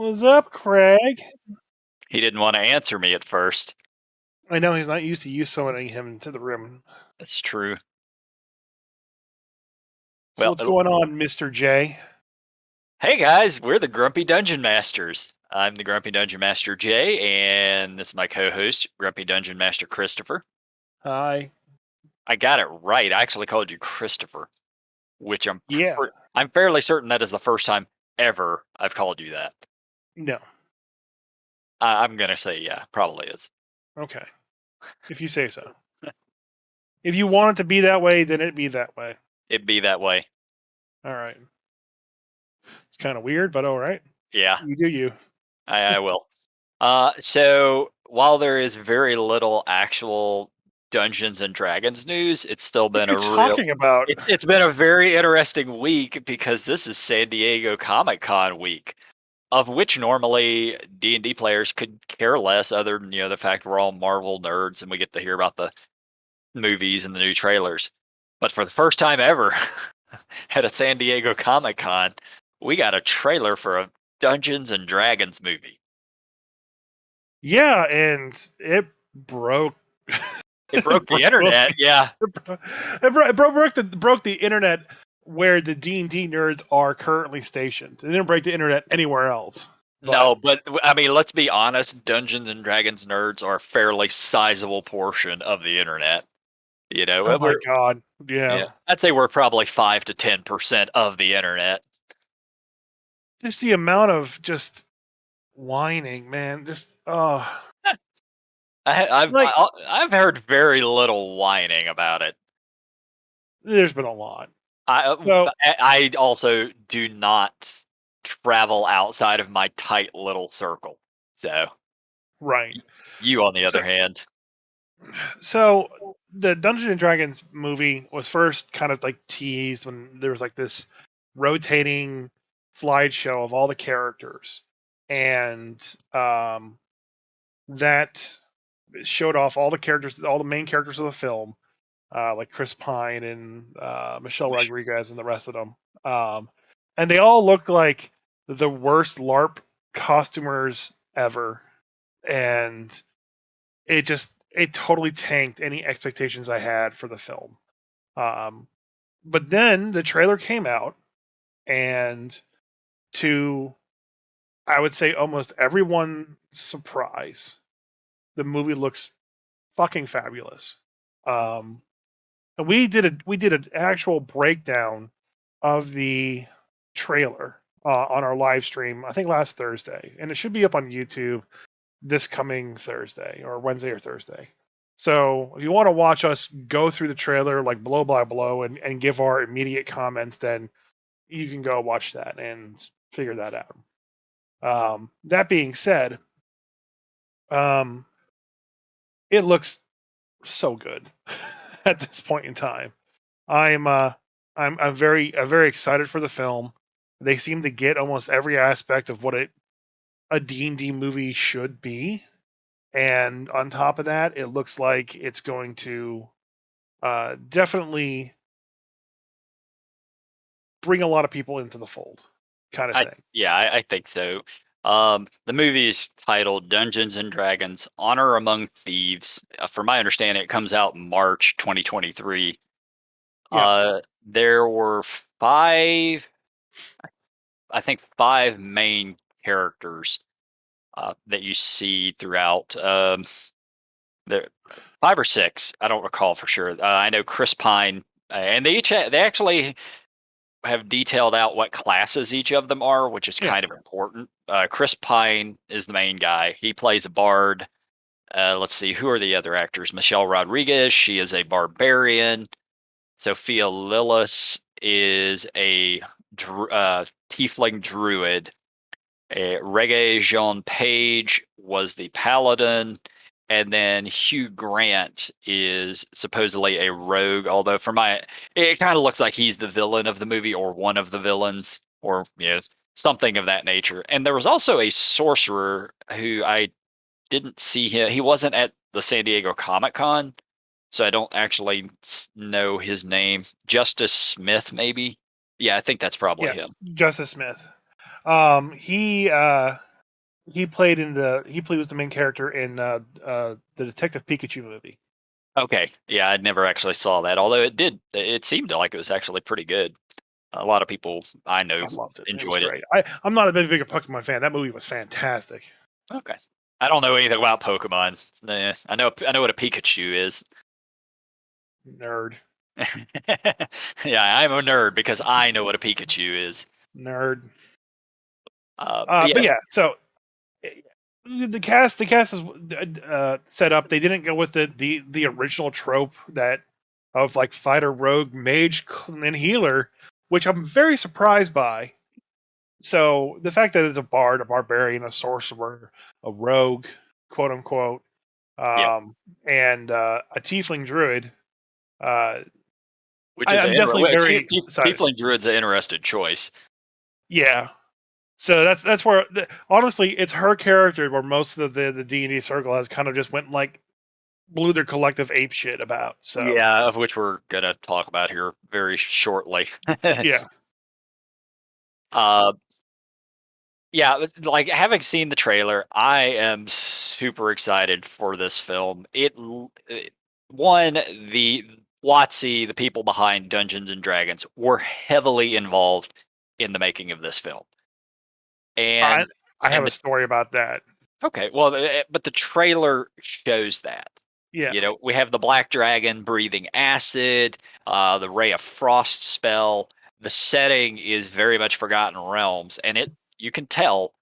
What's up, Cr'aig? He didn't want to answer me at first. I know he's not used to you summoning him into the room. That's true. So Well, what's going on, Mr. J? hey guys, we're the Grumpy Dungeon Masters. I'm the Grumpy Dungeon Master Jay, and this is my co-host, Grumpy Dungeon Master Christopher. Hi. I got it right. I actually called you Christopher, which Yeah. I'm fairly certain that is the first time ever I've called you that. No. I'm gonna say yeah, probably is. Okay. If you say so. If you want it to be that way, then it be that way. It'd be that way. All right. It's kind of weird, but all right. Yeah, You do you. I will. So while there is very little actual Dungeons and Dragons news, it's still What been are a you real talking about? it's been a very interesting week because this is San Diego Comic Con week, of which normally D&D players could care less other than, the fact we're all Marvel nerds and we get to hear about the movies and the new trailers. But for the first time ever at a San Diego Comic Con, we got a trailer for a Dungeons and Dragons movie. Yeah, and it broke. It broke the internet, yeah. It broke the internet where the D&D nerds are currently stationed. It didn't break the internet anywhere else. But No, but I mean, let's be honest, Dungeons and Dragons nerds are a fairly sizable portion of the internet. oh my We're god, yeah, yeah. I'd say we're probably 5 to 10% of the internet. Just the amount of just whining, man. Just like I've heard very little whining about it. there's been a lot. I So I also do not travel outside of my tight little circle. So right. you, on the So other hand, so the Dungeons and Dragons movie was first kind of like teased when there was like this rotating slideshow of all the characters, and that showed off all the characters, all the main characters of the film, like Chris Pine and Michelle Rodriguez and the rest of them. And they all look like the worst LARP costumers ever, and it totally tanked any expectations I had for the film. Um, but then the trailer came out, and to I would say almost everyone's surprise, the movie looks fucking fabulous. Um, and we did an actual breakdown of the trailer on our live stream. I think last Thursday, and it should be up on YouTube this coming Thursday or Wednesday or Thursday. So if you want to watch us go through the trailer like blow by blow and give our immediate comments, then you can go watch that and figure that out. That being said, um, it looks so good at this point in time. I'm uh I'm very excited for the film. They seem to get almost every aspect of what a D&D movie should be. And on top of that, it looks like it's going to definitely bring a lot of people into the fold, kind of I thing. yeah, I think so. The movie is titled Dungeons and Dragons: Honor Among Thieves. From my understanding, it comes out in March 2023. Yeah, There were I think five main characters that you see throughout. There, five or six, I don't recall for sure. I know Chris Pine, and they actually have detailed out what classes each of them are, which is yeah. kind of important. Chris Pine is the main guy. He plays a bard. Let's see, who are the other actors? Michelle Rodriguez, she is a barbarian. Sophia Lillis is a tiefling druid. Reggae Jean Page was the paladin. And then Hugh Grant is supposedly a rogue, although it kind of looks like he's the villain of the movie or one of the villains or, something of that nature. And there was also a sorcerer who I didn't see him. He wasn't at the San Diego Comic Con, so I don't actually know his name. Justice Smith, maybe. Yeah, I think that's probably Yeah, him. Justice Smith. He he played was the main character in the Detective Pikachu movie. Okay, yeah, I never actually saw that. Although it seemed like it was actually pretty good. A lot of people I know I loved it. It was enjoyed it. great. I'm not a big Pokemon fan. That movie was fantastic. Okay, I don't know anything about Pokemon. I know what a Pikachu is. Nerd, Yeah, I'm a nerd because I know what a Pikachu is. nerd. But But yeah, yeah, so the cast is set up. They didn't go with the original trope that of like fighter, rogue, mage, and healer, which I'm very surprised by. So the fact that it's a bard, a barbarian, a sorcerer, a rogue, quote unquote, yeah, and a tiefling druid. Uh, which is I'm definitely well, very excited. Tiefling Druid's an interesting choice. Yeah. So that's where honestly it's her character where most of the D&D circle has kind of just went like blew their collective ape shit about. So Yeah, of which we're gonna talk about here very shortly. yeah. uh, yeah, like having seen the trailer, I am super excited for this film. One, the WotC, the people behind Dungeons and Dragons, were heavily involved in the making of this film, I and I have and a the story about that. Okay, well, but the trailer shows that. Yeah. You know, we have the black dragon breathing acid, the ray of frost spell. The setting is very much Forgotten Realms, and it you can tell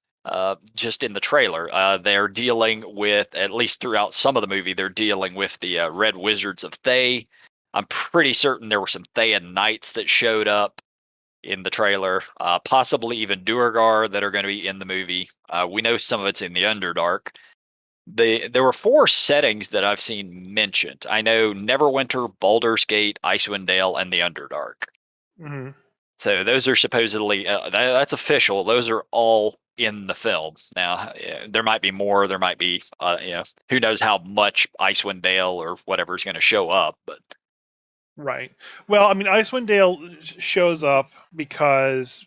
just in the trailer they're dealing with, at least throughout some of the movie, they're dealing with the Red Wizards of Thay. I'm pretty certain there were some Thayan knights that showed up in the trailer, possibly even Duergar that are going to be in the movie. We know some of it's in the Underdark. There were four settings that I've seen mentioned. I know Neverwinter, Baldur's Gate, Icewind Dale, and the Underdark. Hmm. So those are supposedly that's official. Those are all in the film. Now there might be more. There might be who knows how much Icewind Dale or whatever is going to show up. But Right. Well, I mean, Icewind Dale shows up because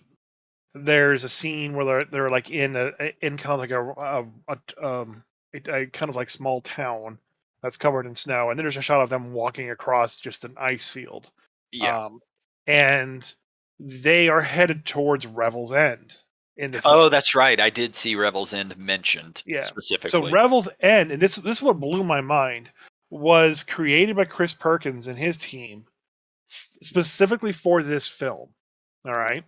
there's a scene where they're like in kind of like a kind of like small town that's covered in snow, and then there's a shot of them walking across just an ice field, yeah. um, and they are headed towards Revel's End in the Oh, film. that's right. I did see Revel's End mentioned Yeah. So specifically. Revel's End, and this is what blew my mind, was created by Chris Perkins and his team specifically for this film. All right.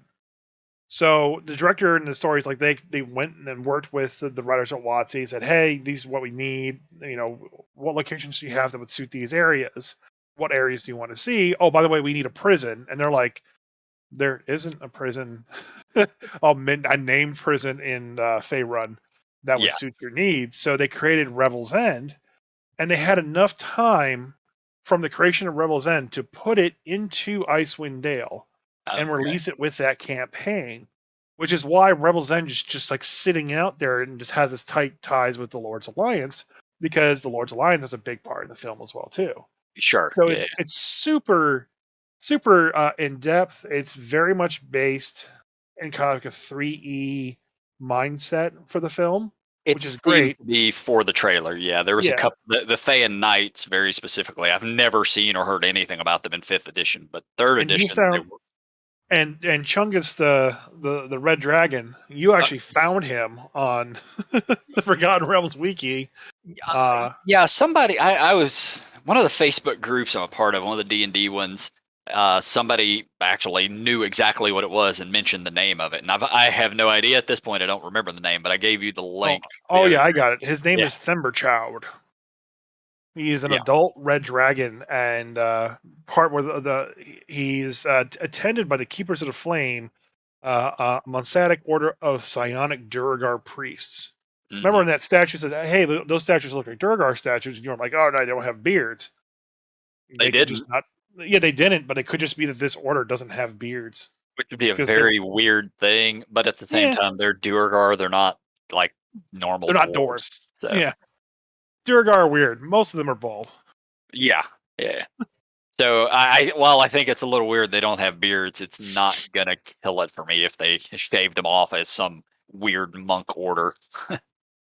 So the director and the stories, like they went and worked with the writers at WotC, said, "Hey, these are what we need. You know, what locations do you have that would suit these areas? What areas do you want to see? Oh, by the way, we need a prison." And they're like, "There isn't a prison, a named prison in Faerun that would Yeah. suit your needs." So they created Revel's End, and they had enough time from the creation of Revel's End to put it into Icewind Dale and Okay. release it with that campaign, which is why Revel's End is just like sitting out there and just has its tight ties with the Lord's Alliance, because the Lord's Alliance is a big part in the film as well too. Sure. So Yeah. it's super in depth. It's very much based in kind of like a 3E mindset for the film, It which is seemed great. to be for the trailer, yeah, there was a Yeah, couple the Thayan Knights very specifically, I've never seen or heard anything about them in 5th edition, but 3rd and you edition, they found were and Chungus the red dragon. You uh, actually found him on the Forgotten Realms wiki. yeah, Uh, yeah, somebody I was one of the Facebook groups I'm a part of, one of the D&D ones, somebody actually knew exactly what it was and mentioned the name of it, and I have no idea at this point, I don't remember the name, but I gave you the oh, link the oh other yeah, I day. got it. His name Yeah, is Themberchild. He is an yeah, adult red dragon, and part where he's attended by the Keepers of the Flame, Monsadic Order of Psionic Duergar priests. Remember mhm. in that statue said, "Hey, those statues look like Duergar statues," and you're like, "Oh no, they don't have beards." They They could just didn't. not. Yeah, they didn't, but it could just be that this order doesn't have beards Which would be a because they very weird thing, but at the same yeah, time, they're Duergar, they're not like normal they're not dwarves. dwarves. So Yeah, Duergar are weird. Most of them are bald. yeah, yeah. So while I think it's a little weird they don't have beards, it's not gonna kill it for me if they shaved them off as some weird monk order.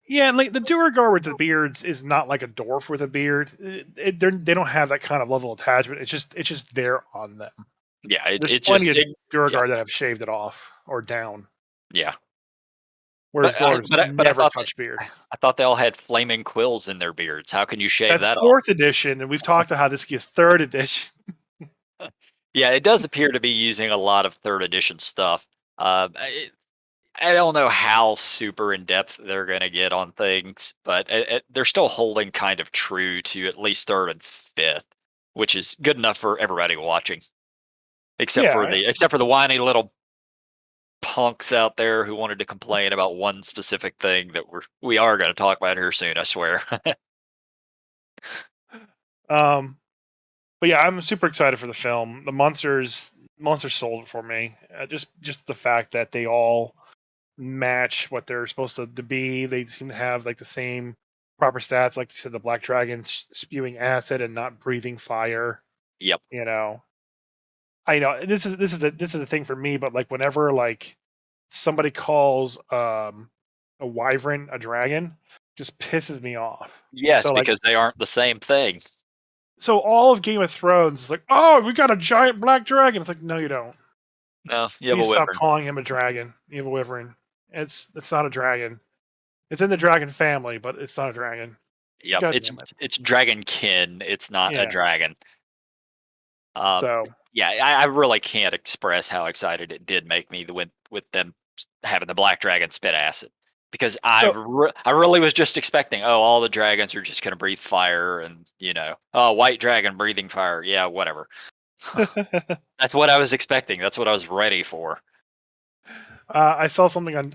Yeah, and like the Duergar with the beards is not like a dwarf with a beard. They don't have that kind of level of attachment. It's just there on them. Yeah, it There's it plenty just of it yeah Duergar that have shaved it off or down, yeah. whereas But I dwarves but I but I never thought touch beard. I thought they all had flaming quills in their beards. How can you shave That's that off? fourth edition, and we've talked about how this gets third edition. Yeah, it does appear to be using a lot of third edition stuff. I don't know how super in depth they're going to get on things, but they're still holding kind of true to at least third and fifth, which is good enough for everybody watching, Yeah, except for the whiny little punks out there who wanted to complain about one specific thing that we are going to talk about here soon. I swear. um, but yeah, I'm super excited for the film. The monsters sold it for me. Just the fact that they all match what they're supposed to be. They seem to have like the same proper stats, like you said, the black dragons spewing acid and not breathing fire. Yep. You know, I know this is the thing for me. But like whenever like somebody calls a wyvern a dragon, just pisses me off. Yes, So like because they aren't the same thing. so all of Game of Thrones is like, oh, we got a giant black dragon. It's like, no, you don't. No, you have a Please stop wyvern. calling him a dragon. You have a wyvern. It's not a dragon. It's in the dragon family, but it's not a dragon. Yep, God damn it. it's dragonkin. It's not a Yeah. dragon. Um, So yeah, I really can't express how excited it did make me with them having the black dragon spit acid because so I really was just expecting, oh, all the dragons are just going to breathe fire and oh, white dragon breathing fire, yeah, whatever. That's what I was expecting. That's what I was ready for. I saw something on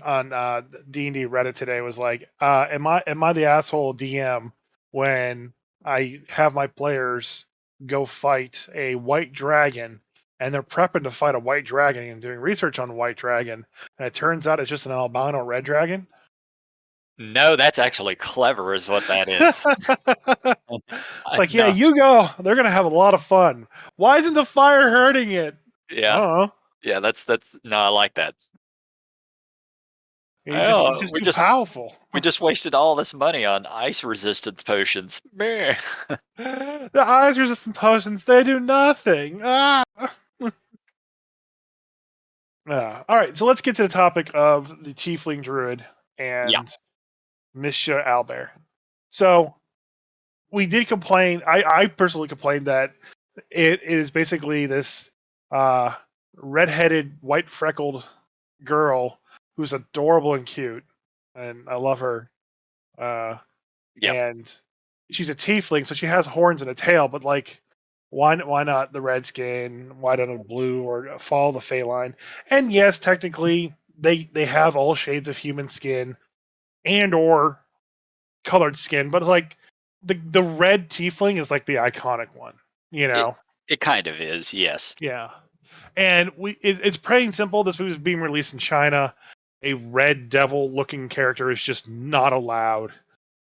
D&D Reddit today. Was like, am I the asshole DM when I have my players go fight a white dragon and they're prepping to fight a white dragon and doing research on the white dragon, and it turns out it's just an albino red dragon? No, that's actually clever, is what that is. It's like, yeah, No, you go. They're gonna have a lot of fun. Why isn't the fire hurting it? I yeah, don't know. yeah, that's no, I like that. He's Oh, just too powerful. we just wasted all this money on ice resistance potions. Meh. The ice resistant potions, they do nothing. Ah. All right, so let's get to the topic of the Tiefling Druid Yeah, and Monsieur Owlbear. So we did complain. I personally complained that it is basically this uh, redheaded, white freckled girl who's adorable and cute, and I love her. Uh, yep. and she's a tiefling, so she has horns and a tail. But like, why not the red skin? Why not a blue or follow the Fey line? And yes, technically they have all shades of human skin and or colored skin, but like the red tiefling is like the iconic one, you It know? it kind of is, yes. Yeah. And it's plain and simple. This movie is being released in China. A red devil looking character is just not allowed.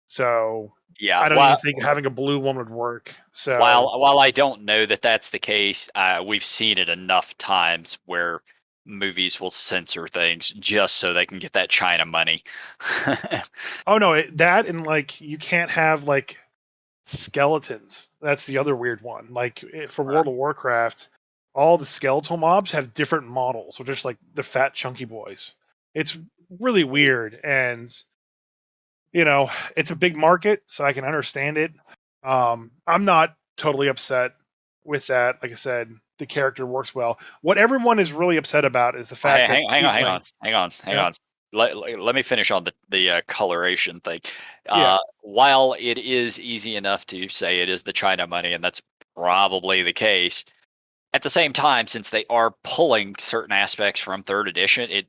So Yeah, I don't even think having a blue one would work. So while I don't know that that's the case, we've seen it enough times where movies will censor things just so they can get that China money. oh no, that and like you can't have like skeletons. That's the other weird one. Like for World of Warcraft, all the skeletal mobs have different models, so just like the fat chunky boys. It's really weird, and it's a big market, so I can understand it. I'm not totally upset with that. Like I said, the character works well. What everyone is really upset about is the fact that Hang Tiefling. on, hang on, hang Yeah, on. Let me finish on the coloration thing. yeah, While it is easy enough to say it is the China money, and that's probably the case, at the same time, since they are pulling certain aspects from third edition, it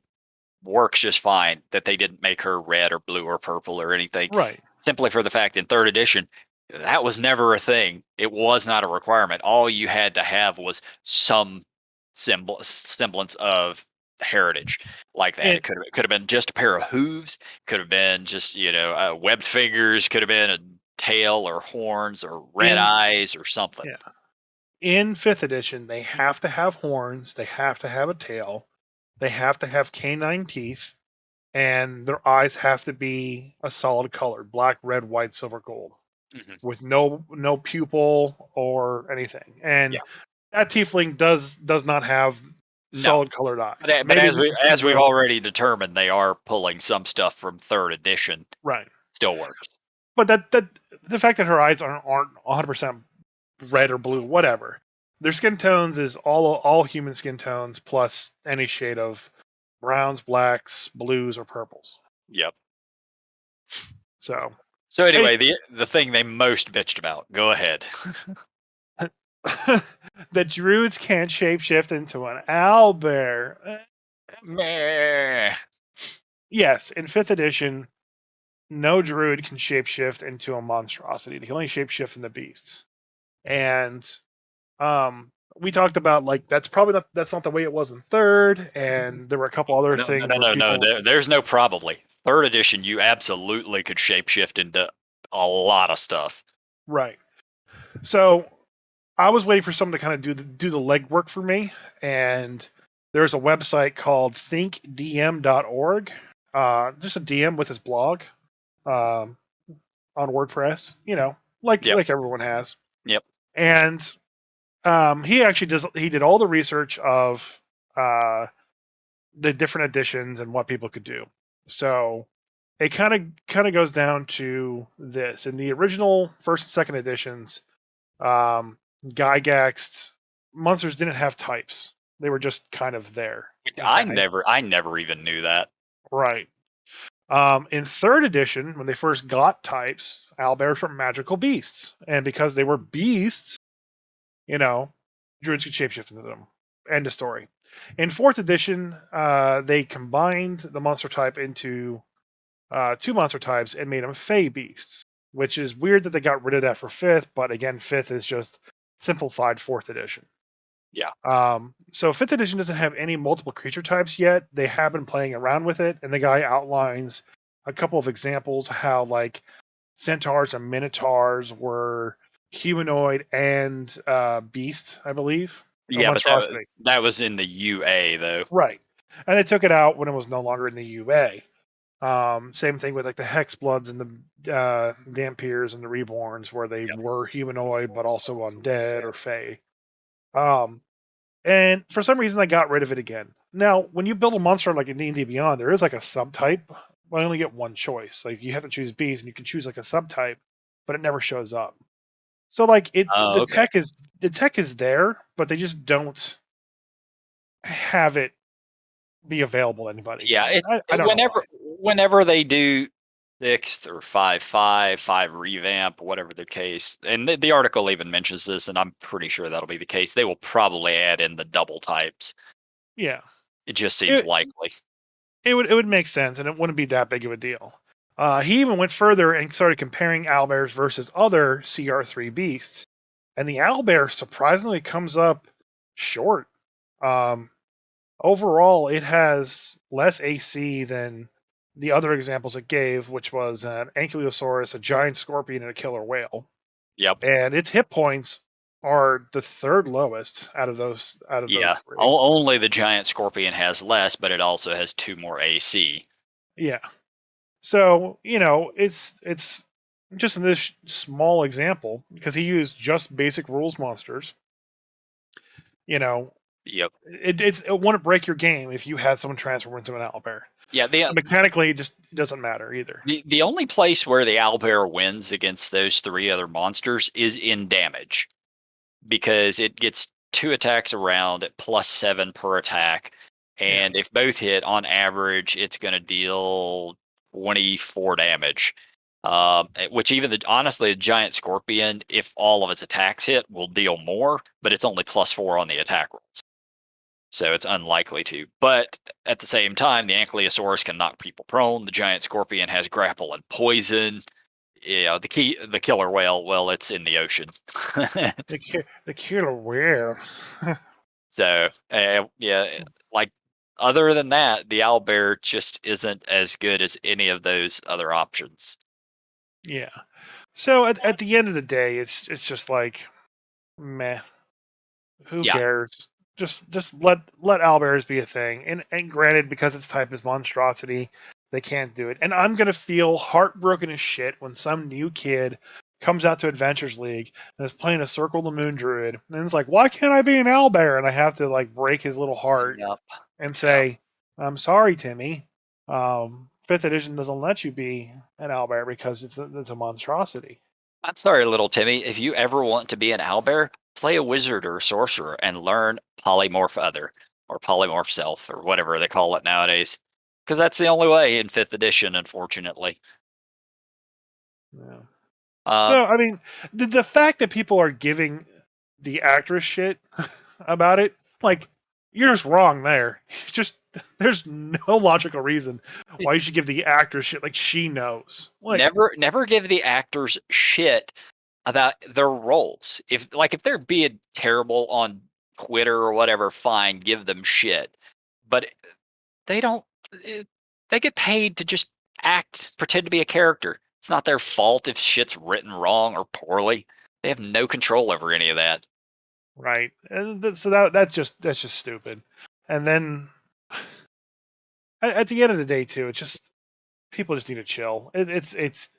works just fine that they didn't make her red or blue or purple or anything. right. Simply for the fact in third edition, that was never a thing. It was not a requirement. All you had to have was some semblance of heritage like that. And It could have been just a pair of hooves. Could have been just webbed fingers. Could have been a tail or horns or red in eyes or something. yeah, in fifth edition, they have to have horns. They have to have a tail. They have to have canine teeth, and their eyes have to be a solid color: black, red, white, silver, gold, Hmm. with no pupil or anything. And Yeah. that tiefling does not have No. solid colored eyes. But Maybe as we we just couldn't as we've do it already determined, they are pulling some stuff from third edition. right. Still works. But that the fact that her eyes aren't 100% red or blue, whatever. Their skin tones is all human skin tones plus any shade of browns, blacks, blues, or purples. Yep. So, So hey, anyway, the thing they most bitched about. Go ahead. the druids can't shapeshift into an owlbear. Meh. Yes, in 5th edition, no druid can shapeshift into a monstrosity. They can only shapeshift into beasts. And we talked about like that's not the way it was in 3rd, and there were a couple other No, no, things no, where no, no. people There's no probably. Third edition, you absolutely could shapeshift into a lot of stuff. right. So I was waiting for someone to kind of do the legwork for me, and there's a website called thinkdm.org. Just a DM with his blog um, on WordPress, Yep. like everyone has. Yep. And he did all the research of uh, the different editions and what people could do. So it kind of goes down to this: in the original first and second editions, Gygax monsters didn't have types; they were just kind of there. Okay, I never even knew that. right. In 3rd edition, when they first got types, owlbears were magical beasts, and because they were beasts, druids could shapeshift into them. End of story. In 4th edition, they combined the monster type into 2 monster types and made them fey beasts, which is weird that they got rid of that for 5th, but again, 5th is just simplified 4th edition. Yeah. So 5th edition doesn't have any multiple creature types yet. They have been playing around with it, and the guy outlines a couple of examples how like centaurs and minotaurs were humanoid and beast, I believe, or Yeah, but monstrosity. that was in the UA though. Right. And they took it out when it was no longer in the UA. Same thing with like the Hexbloods and the Dampiers and the Reborns, where they Yep. were humanoid but also undead or fey. Um, and for some reason, they got rid of it again. Now, when you build a monster like in D&D Beyond, there is like a subtype, but I only get one choice. Like you have to choose beast, and you can choose like a subtype, but it never shows up. So like Oh, okay. the tech is there, but they just don't have it be available to anybody Yeah, yet. I don't know why. whenever they do sixth or five revamp, whatever the case, and the article even mentions this, and I'm pretty sure that'll be the case. They will probably add in the double types. Yeah, It just seems it likely. it would make sense, and it wouldn't be that big of a deal. He even went further and started comparing owlbears versus other CR3 beasts, and the owlbear surprisingly comes up short. Um, Overall, it has less AC than the other examples it gave, which was an ankylosaurus, a giant scorpion, and a killer whale. Yep. And its hit points are the third lowest out of those Yeah. three. Only the giant scorpion has less, but it also has 2 more AC. Yeah. So it's just in this small example because he used just basic rules monsters. You know, Yep. it wouldn't break your game if you had someone transform into an owlbear. Yeah. So mechanically, it just doesn't matter either. The only place where the owlbear wins against those 3 other monsters is in damage, because it gets 2 attacks around at +7 per attack, Yeah. and if both hit, on average, it's going to deal 24 damage. Which even honestly, the giant scorpion, if all of its attacks hit, will deal more, but it's only +4 on the attack rolls, so it's unlikely to. But at the same time, the ankylosaurus can knock people prone. The giant scorpion has grapple and poison. Yeah, the killer whale, well, it's in the ocean. The killer whale. So, yeah, like, other than that, the owlbear just isn't as good as any of those other options. Yeah. So at the end of the day, it's just like meh. Who Yeah, cares? Just let owlbears be a thing. And granted, because its type is monstrosity, they can't do it. And I'm gonna feel heartbroken as shit when some new kid comes out to Adventures League and is playing a Circle the Moon Druid, and it's like, why can't I be an owlbear? And I have to like break his little heart Yep. and Yep. say, I'm sorry, Timmy. Fifth edition doesn't let you be an owlbear because it's a monstrosity. I'm sorry, little Timmy. If you ever want to be an owlbear, play a wizard or a sorcerer and learn polymorph other or polymorph self or whatever they call it nowadays. Because that's the only way in fifth edition, unfortunately. Yeah. Um, So I mean, the fact that people are giving the actress shit about it, like you're just wrong there. Just there's no logical reason why you should give the actress shit. Like she knows. Like never give the actors shit about their roles. If they're being terrible on Twitter or whatever, fine, give them shit. But they don't. eh, They get paid to just pretend to be a character. It's not their fault if shit's written wrong or poorly. They have no control over any of that. right, and so that's just stupid. And then at the end of the day, too, it's just people just need to chill. It's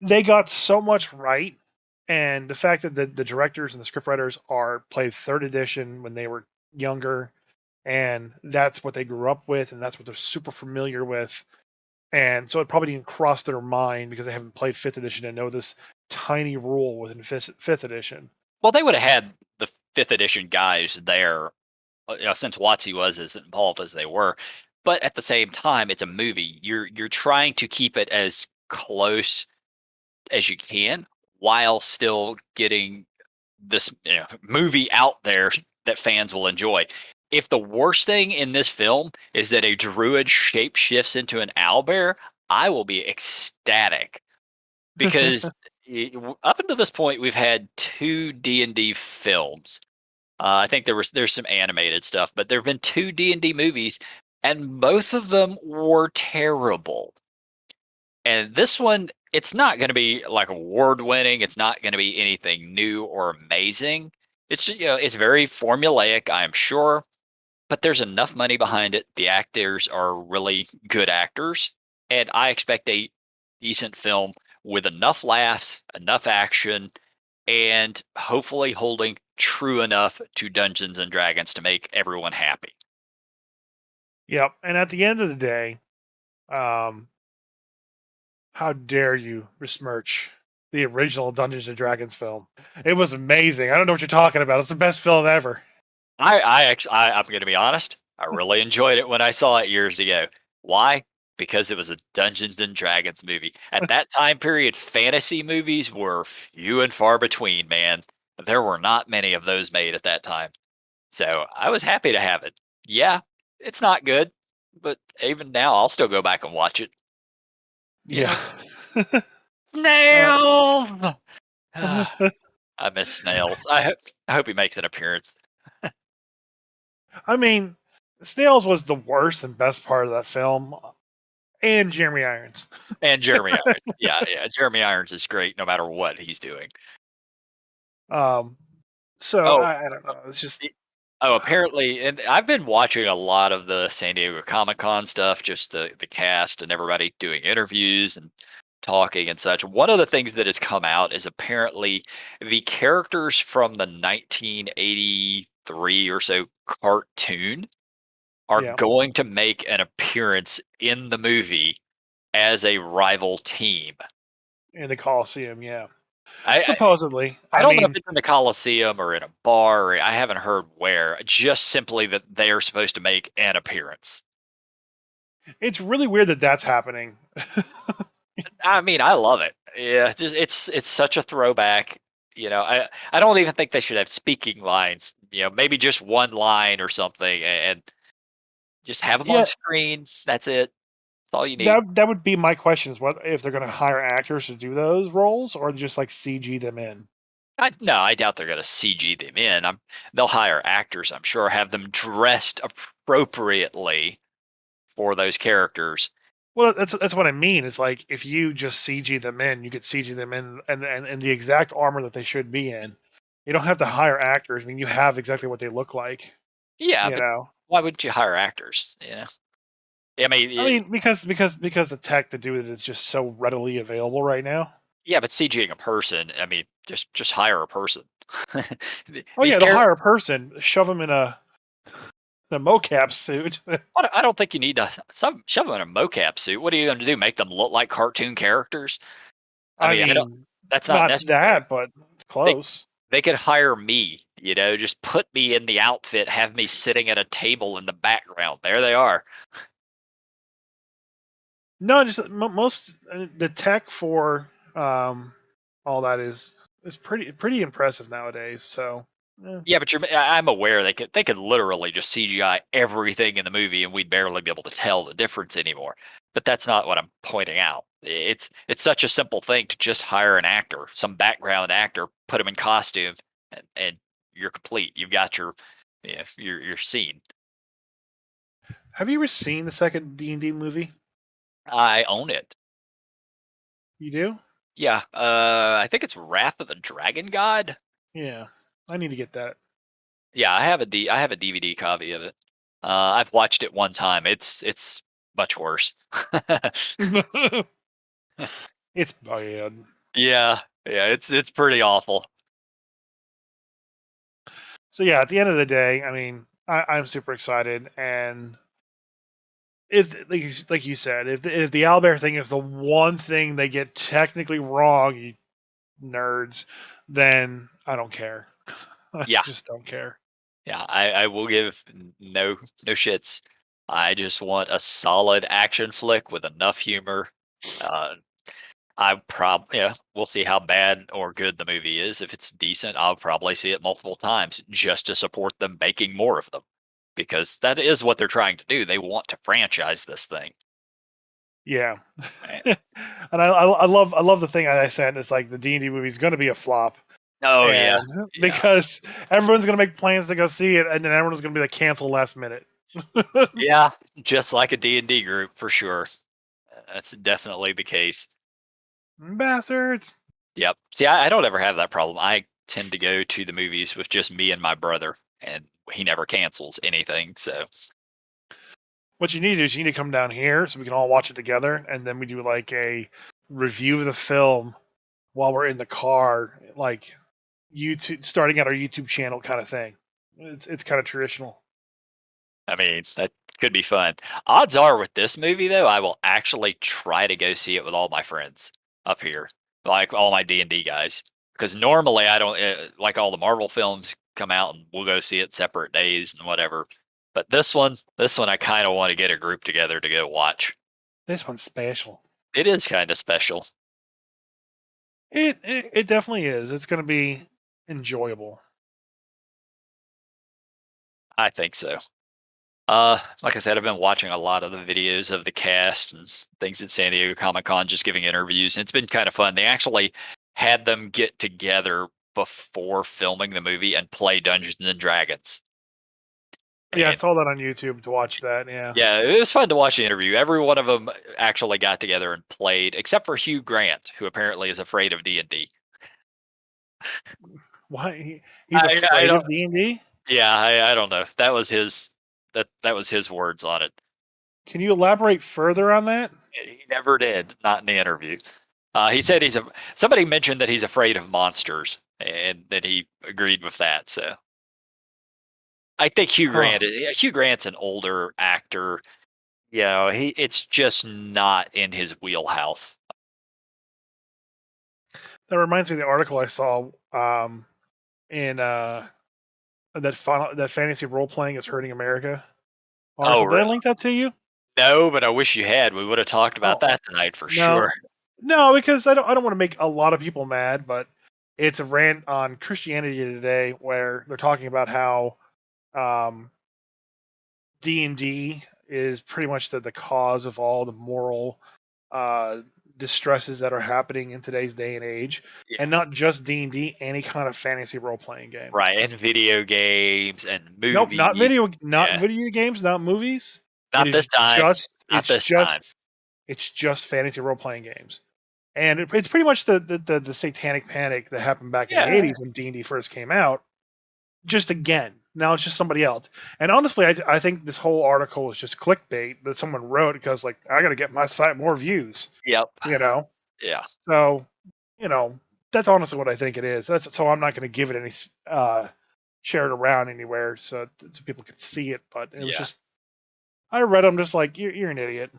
they got so much right, and the fact that the directors and the scriptwriters are played third edition when they were younger, and that's what they grew up with, and that's what they're super familiar with, and so it probably didn't cross their mind because they haven't played fifth edition and know this tiny rule within fifth edition. Well, they would have had the fifth edition guys there, since WotC was as involved as they were. But at the same time, it's a movie. You're trying to keep it as close as you can while still getting this movie out there that fans will enjoy. If the worst thing in this film is that a druid shape shifts into an owlbear, I will be ecstatic because up until this point we've had two D&D films. I think there's some animated stuff, but there have been two D&D movies, and both of them were terrible. And this one, it's not going to be like award winning. It's not going to be anything new or amazing. It's just, it's very formulaic, I am sure, but there's enough money behind it. The actors are really good actors, and I expect a decent film with enough laughs, enough action, and hopefully holding true enough to Dungeons and Dragons to make everyone happy. Yep. And at the end of the day, um, how dare you besmirch the original Dungeons and Dragons film? It was amazing. I don't know what you're talking about. It's the best film ever. I'm going to be honest. I really enjoyed it when I saw it years ago. Why? Because it was a Dungeons and Dragons movie. At that time period, fantasy movies were few and far between, man. There were not many of those made at that time. So I was happy to have it. Yeah, it's not good, but even now, I'll still go back and watch it. You Yeah. know, uh, snails. I miss snails. I hope he makes an appearance. I mean, Snails was the worst and best part of that film, and Jeremy Irons. And Jeremy Irons. Yeah, yeah. Jeremy Irons is great no matter what he's doing. Um, so Oh, I don't know. It's just the- oh, apparently, and I've been watching a lot of the San Diego Comic Con stuff, just the cast and everybody doing interviews and talking and such. One of the things that has come out is apparently the characters from the 1983 or so cartoon are yeah, going to make an appearance in the movie as a rival team. in the Coliseum. Yeah, I supposedly. I I don't know if mean, it's in the Coliseum or in a bar. Or I haven't heard where. Just simply that they are supposed to make an appearance. it's really weird that that's happening. I mean, I love it. Yeah, it's such a throwback. I don't even think they should have speaking lines. Maybe just one line or something, and just have them on Yeah, screen. That's it. That's all you need. that would be my question: is what if they're going to hire actors to do those roles, or just like CG them in? No, I doubt they're going to CG them in. They'll hire actors. I'm sure, have them dressed appropriately for those characters. Well, that's what I mean. It's like if you just CG them in, you could CG them in and the exact armor that they should be in. You don't have to hire actors. I mean, you have exactly what they look like. Yeah, You but know. why wouldn't you hire actors? I mean, I mean, because the tech to do it is just so readily available right now. yeah, but CGing a person, I mean, just hire a person. Oh These yeah, they'll characters, hire a person, shove them in a mocap suit. I don't think you need to shove them in a mocap suit. What are you going to do? Make them look like cartoon characters? I I mean, I don't. mean, That's not not necessary. that, but it's They close. they could hire me. Just put me in the outfit, have me sitting at a table in the background. There they are. No, just most the tech for all that is pretty impressive nowadays. So, eh. Yeah, but I'm aware they could literally just CGI everything in the movie, and we'd barely be able to tell the difference anymore. But that's not what I'm pointing out. It's such a simple thing to just hire an actor, some background actor, put him in costume, and you're complete. You've got your scene. Have you ever seen the second D&D movie? I own it. You do? Yeah, I think it's Wrath of the Dragon God. Yeah, I need to get that. Yeah, I have a DVD copy of it. I've watched it one time. It's much worse. It's bad. Yeah, yeah, it's pretty awful. So yeah, at the end of the day, I mean, I'm super excited, and if like you said, if the owlbear thing is the one thing they get technically wrong, you nerds, then I don't care. I Yeah, just don't care. yeah, I will give no shits. I just want a solid action flick with enough humor. Uh, yeah, we'll see how bad or good the movie is. If it's decent, I'll probably see it multiple times just to support them making more of them, because that is what they're trying to do. They want to franchise this thing. Yeah, Right? and I love the thing I said. It's like the D&D movie is going to be a flop, Oh yeah, and yeah, because everyone's going to make plans to go see it, and then everyone's going to be like cancel last minute. yeah. Just like a D&D group for sure. That's definitely the case. Bastards. Yep. See, I don't ever have that problem. I tend to go to the movies with just me and my brother, and he never cancels anything. So, What you need to do is you need to come down here so we can all watch it together, and then we do like a review of the film while we're in the car, like YouTube, starting at our YouTube channel kind of thing. It's kind of traditional. I mean, that could be fun. Odds are with this movie, though, I will actually try to go see it with all my friends up here, like all my D&D guys. Because normally I don't like all the Marvel films come out and we'll go see it separate days and whatever. But this one, I kind of want to get a group together to go watch. This one's special. It is kind of special. It definitely is. It's going to be enjoyable. I think so. Like I said, I've been watching a lot of the videos of the cast and things at San Diego Comic Con, just giving interviews, and it's been kind of fun. They actually had them get together before filming the movie and play Dungeons and Dragons. Yeah, I And saw that on YouTube to watch that. Yeah. yeah, it was fun to watch the interview. Every one of them actually got together and played, except for Hugh Grant, who apparently is afraid of D&D. Why he's I afraid don't. of D&D? Yeah, I don't know. That was his words on it. Can you elaborate further on that? He never did, not in the interview. He said somebody mentioned that he's afraid of monsters, and that he agreed with that. So I think Huh. Hugh Grant's an older actor. It's just not in his wheelhouse. That reminds me of the article I saw in that fantasy role playing is hurting America Oh, article. Did I link that to you? no, but I wish you had. We would have talked about Oh that tonight for no, sure. no, because I don't want to make a lot of people mad, but it's a rant on Christianity Today where they're talking about how um, D&D is pretty much the cause of all the moral uh, distresses that are happening in today's day and age, Yeah, and not just D&D, any kind of fantasy role playing game. right. And video games and Nope, movies. not Yeah, video games, not movies. It not is this time. just Not it's this just time. it's just fantasy role playing games. And it's pretty much the satanic panic that happened back in the Yeah, 80s when D&D first came out. just again. Now it's just somebody else. And honestly, I think this whole article is just clickbait that someone wrote because, like, I got to get my site more views, Yep. you know? Yeah. So, that's honestly what I think it is. So I'm not going to give it any, share it around anywhere so people could see it. But it was Yeah. just, I read them just like, you're an idiot.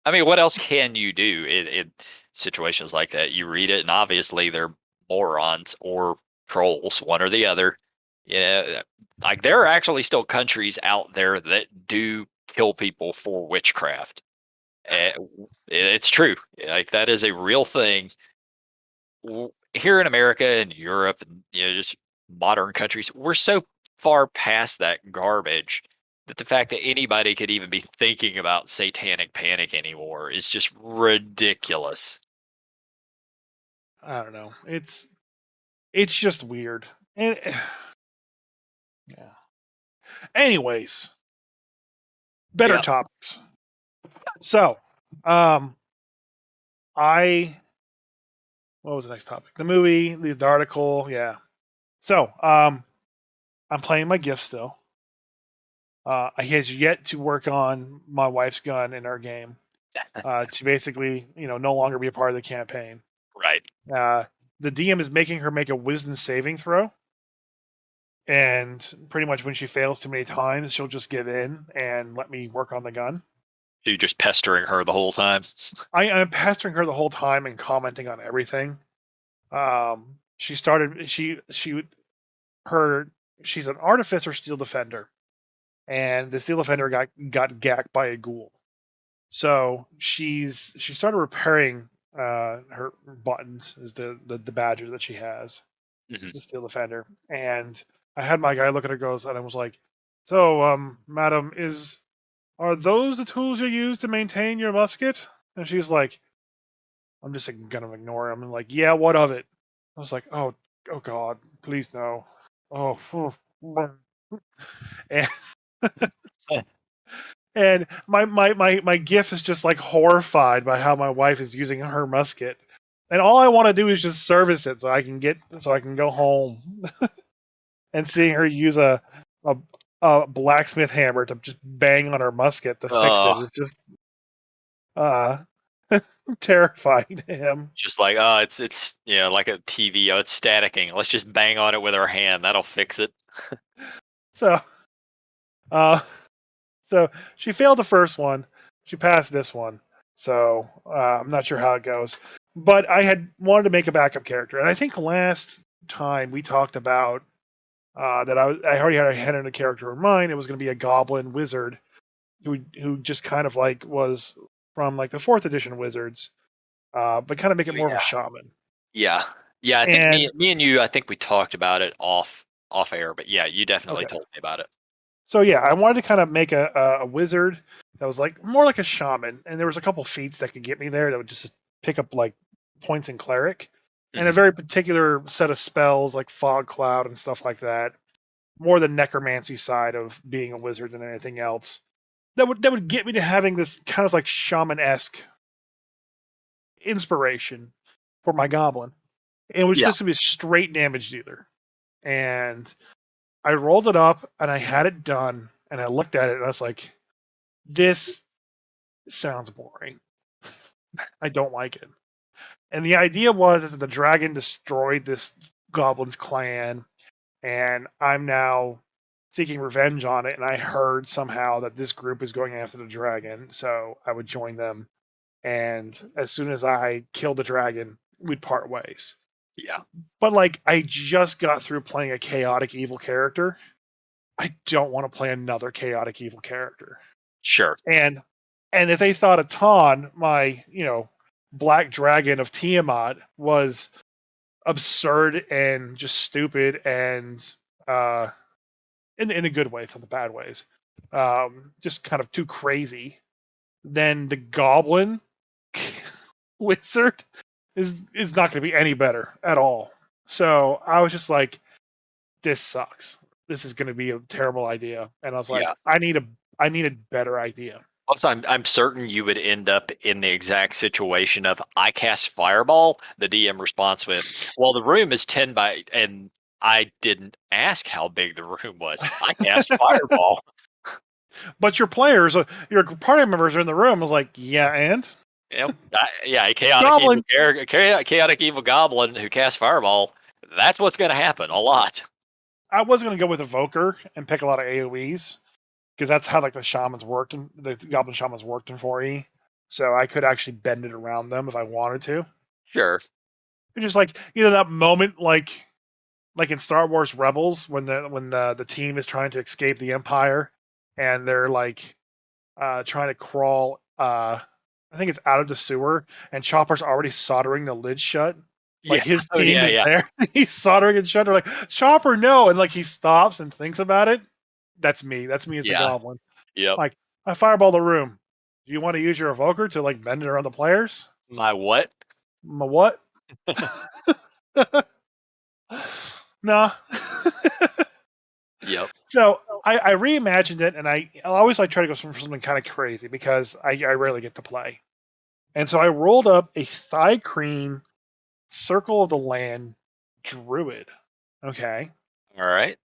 I mean, what else can you do in situations like that? You read it, and obviously they're morons or trolls, one or the other. Yeah, like there are actually still countries out there that do kill people for witchcraft. Uh, it's true. Like that is a real thing. Here in America and Europe, and just modern countries, we're so far past that garbage that the fact that anybody could even be thinking about satanic panic anymore is just ridiculous. I don't know. It's just weird. And yeah. Anyways, better Yeah. topics. So, um, I what was the next topic? The movie, the article, yeah. So, I'm playing my gift still. I has yet to work on my wife's gun in our game. To basically, no longer be a part of the campaign. Right. Uh, the DM is making her make a wisdom saving throw, and pretty much when she fails too many times, she'll just give in and let me work on the gun. You just pestering her the whole time. I'm pestering her the whole time and commenting on everything. She started. She would her. She's an artificer steel defender, and the steel defender got gacked by a ghoul. So she started repairing her buttons, is the badges that she has, Mhm. the steel defender. And I had my guy look at her goes and I was like, so madam, are those the tools you use to maintain your musket? And she's like, I'm just gonna ignore him and like, yeah, what of it? I was like, oh god, please no. Oh, and, and my gif is just like horrified by how my wife is using her musket. And all I want to do is just service it so I can go home. And seeing her use a, a blacksmith hammer to just bang on her musket to fix Oh, it is just uh terrifying to him. just like it's like a TV. Oh, it's staticking. Let's just bang on it with our hand. That'll fix it. So uh so she failed the first one. She passed this one. So I'm not sure how it goes. But I had wanted to make a backup character, and I think last time we talked about that I already had a character in mind. It was going to be a goblin wizard who just kind of like was from like the fourth edition wizards, but kind of make it Oh, more of a yeah. shaman. Yeah. Yeah, I think And me and you, I think we talked about it off air, but yeah, you definitely okay, told me about it. so yeah, I wanted to kind of make a wizard that was like more like a shaman, and there was a couple feats that could get me there that would just pick up like points in cleric, and a Mhm. very particular set of spells like fog cloud and stuff like that. More the necromancy side of being a wizard than anything else. That would get me to having this kind of like shaman esque inspiration for my goblin. It was Yeah. just gonna be a straight damage dealer, and I rolled it up and I had it done, and I looked at it and I was like, this sounds boring. I don't like it. And the idea was is that the dragon destroyed this goblin's clan, and I'm now seeking revenge on it. And I heard somehow that this group is going after the dragon, so I would join them. And as soon as I kill the dragon, we'd part ways. Yeah. But like, I just got through playing a chaotic evil character. I don't want to play another chaotic evil character. Sure. And if they thought a Ton, my black dragon of Tiamat, was absurd and just stupid and uh, in a good way, some the bad ways, just kind of too crazy, then the Goblin wizard is not going to be any better at all. So I was just like, this sucks. This is going to be a terrible idea. And I was Yeah. like, I need a better idea. Plus, I'm certain you would end up in the exact situation of I cast fireball. The DM responds with, "Well, the room is 10 by and I didn't ask how big the room was. I cast fireball. But your players, your party members are in the room. I was like, yeah, and Yep. Yeah, a chaotic evil goblin. chaotic evil goblin who casts fireball. That's what's going to happen a lot. I was gonna go with Evoker and pick a lot of AOE's because that's how like the shamans worked and the goblin shamans worked in 4E. So I could actually bend it around them if I wanted to. Sure. It's just like that moment like in Star Wars Rebels when the team is trying to escape the Empire and they're like trying to crawl I think it's out of the sewer and Chopper's already soldering the lid shut. Like Yeah. his Oh team yeah. is Yeah. there, he's soldering it shut. They're like, Chopper, no, and like he stops and thinks about it. That's me. That's me as the Yeah. goblin. Yep. Like I fireball the room. Do you want to use your evoker to like bend it around the players? My what? My what? Nah. Yep. So I reimagined it, and I always like try to go for something kind of crazy because I rarely get to play. And so I rolled up a thigh cream Circle of the Land druid. Okay. All right.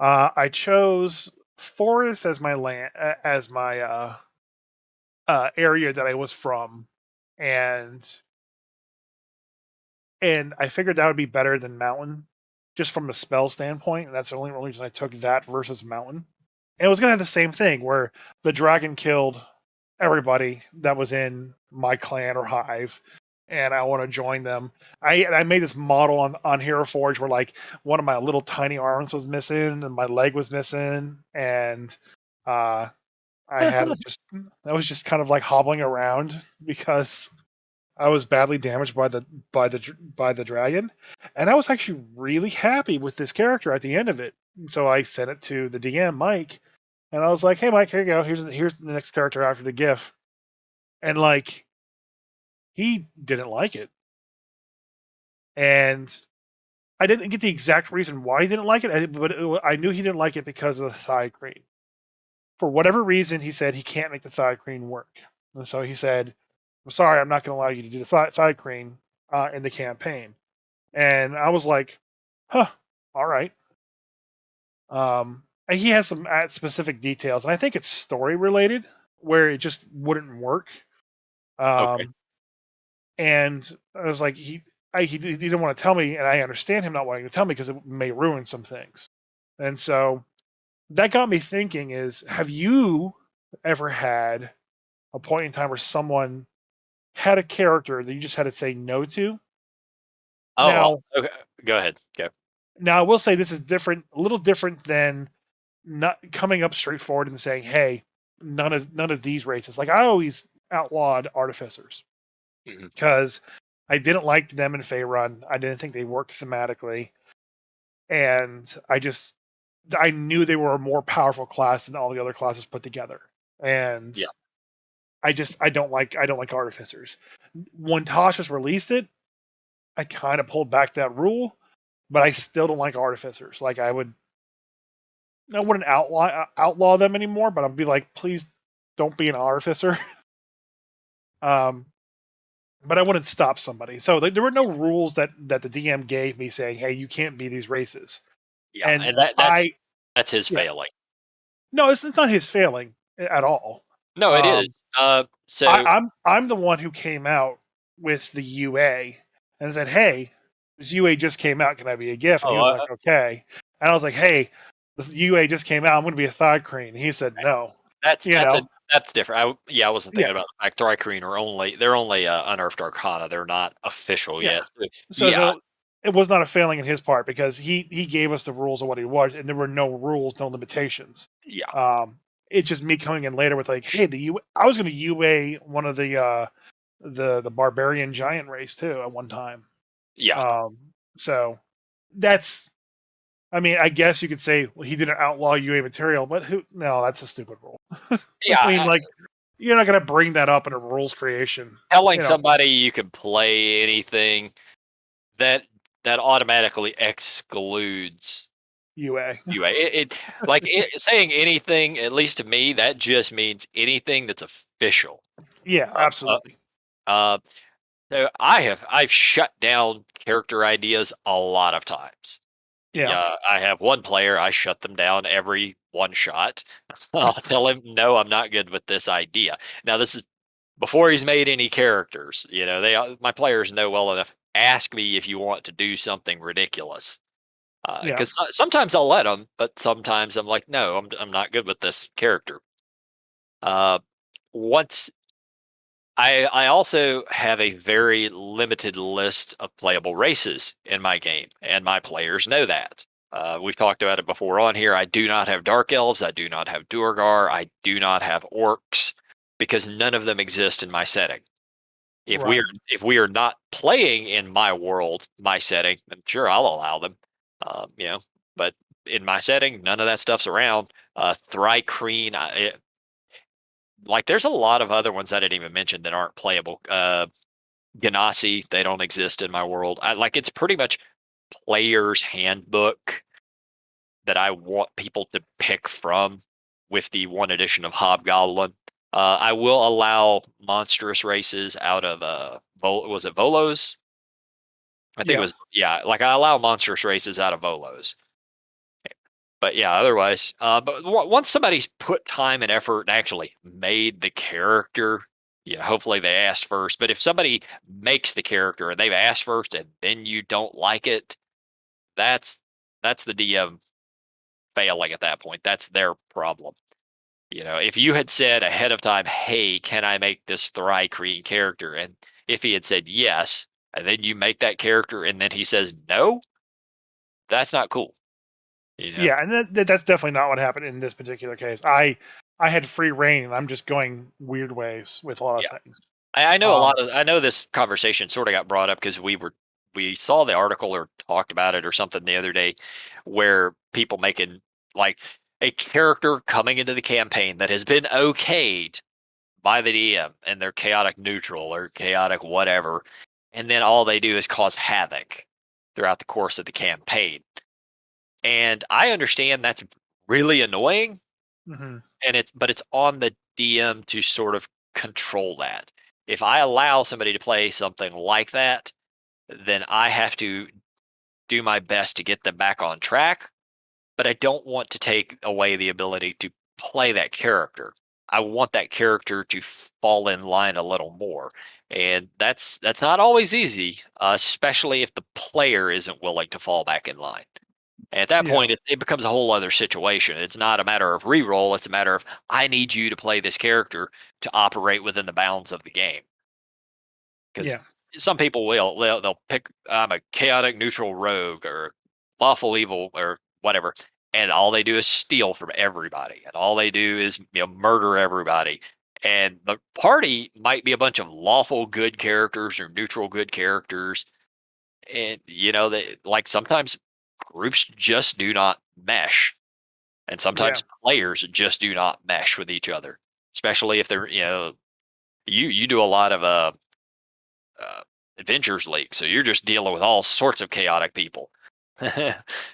I chose forest as my land as my area that I was from, and I figured that would be better than mountain, just from a spell standpoint. And that's the only reason I took that versus mountain. And it was gonna have the same thing where the dragon killed everybody that was in my clan or hive, and I want to join them. I made this model on Hero Forge where like one of my little tiny arms was missing and my leg was missing, and uh, I had it just I was just kind of like hobbling around because I was badly damaged by the dragon, and I was actually really happy with this character at the end of it. So I sent it to the DM Mike, and I was like, "Hey Mike, here you go. Here's the next character after the GIF." And like he didn't like it, and I didn't get the exact reason why he didn't like it, but I knew he didn't like it because of the thigh cream. For whatever reason, he said he can't make the thigh cream work, and so he said, "I'm sorry, I'm not going to allow you to do the thigh cream in the campaign." And I was like, "Huh, all right." And he has some specific details, and I think it's story related where it just wouldn't work. Okay. Um, and I was like, he didn't want to tell me, and I understand him not wanting to tell me because it may ruin some things. And so that got me thinking: is have you ever had a point in time where someone had a character that you just had to say no to? Oh. Now, Okay. Go ahead. Go. I will say this is different, a little different than not coming up straightforward and saying, "Hey, none of these races." Like I always outlawed artificers Mhm. because I didn't like them in Faerun. I didn't think they worked thematically, and I knew they were a more powerful class than all the other classes put together. And Yeah. I don't like artificers. When Tasha's released it, I kind of pulled back that rule, but I still don't like artificers. Like I wouldn't outlaw them anymore, but I'd be like, please don't be an artificer. Um, but I wouldn't stop somebody. So there were no rules that the DM gave me saying, "Hey, you can't be these races." Yeah. And And that's his yeah, failing. no, it's not his failing at all. No, it is. Um, So. I'm the one who came out with the UA and said, "Hey, this UA just came out. Can I be a GIF?" And he Oh. was like, "Okay." And I was like, "Hey, the UA just came out. I'm going to be a thigh crane." And he said, "No." That's You that's a know, that's different. I wasn't yeah, thinking about the fact Thrycreen are they're only unearthed arcana. They're not official yeah. yet. So, So yeah, it was not a failing in his part because he gave us the rules of what he was, and there were no rules, no limitations. yeah, Um, it's just me coming in later with like, "Hey, the U. I was going to UA one of the barbarian giant race too at one time." yeah, Um, so that's, I mean, I guess you could say, well, he didn't outlaw UA material, but who? No, that's a stupid rule. I yeah. mean, like, you're not going to bring that up in a rules creation, Telling you know, somebody you can play anything that that automatically excludes UA. you. Saying anything, at least to me, that just means anything that's official. Yeah, Uh, uh, absolutely. uh, so I've shut down character ideas a lot of times. Yeah. I have one player, I shut them down every one shot. I'll tell him, no, I'm not good with this idea. Now, this is before he's made any characters. My players know well enough. Ask me if you want to do something ridiculous. Yeah. Because sometimes I'll let them, but sometimes I'm like, no, I'm not good with this character. Uh, once I also have a very limited list of playable races in my game, and my players know that. We've talked about it before on here. I do not have Dark Elves. I do not have Duergar. I do not have Orcs because none of them exist in my setting. Right. If we are not playing in my world, my setting, then sure I'll allow them. You know, but in my setting, none of that stuff's around. Thrycreen, like there's a lot of other ones I didn't even mention that aren't playable. Ganassi, they don't exist in my world. It's pretty much player's handbook that I want people to pick from with the one edition of Hobgoblin. I will allow monstrous races out of was it Volos? I think it Yeah. was, yeah, like I allow monstrous races out of Volos. But yeah, otherwise, once somebody's put time and effort and actually made the character, yeah, hopefully they asked first. But if somebody makes the character and they've asked first and then you don't like it, that's the DM failing at that point. That's their problem. If you had said ahead of time, "Hey, can I make this Thrycreen character?" and if he had said yes, and then you make that character and then he says no, that's not cool. You know? Yeah, and that's definitely not what happened in this particular case. I had free reign, and I'm just going weird ways with a lot of Yeah. things. I know Um, I know this conversation sort of got brought up because we saw the article or talked about it or something the other day where people making like a character coming into the campaign that has been okayed by the DM and they're chaotic neutral or chaotic whatever, and then all they do is cause havoc throughout the course of the campaign. And I understand that's really annoying, mhm. and it's on the DM to sort of control that. If I allow somebody to play something like that, then I have to do my best to get them back on track, but I don't want to take away the ability to play that character. I want that character to fall in line a little more. And that's not always easy, especially if the player isn't willing to fall back in line. At that Yeah, point, it becomes a whole other situation. It's not a matter of re-roll. It's a matter of I need you to play this character to operate within the bounds of the game. Because yeah, some people they'll pick I'm a chaotic neutral rogue or lawful evil or whatever, and all they do is steal from everybody, and all they do is murder everybody. And the party might be a bunch of lawful good characters or neutral good characters, and they like sometimes groups just do not mesh, and yeah, sometimes players just do not mesh with each other, especially if they're you do a lot of uh, adventures league, so you're just dealing with all sorts of chaotic people.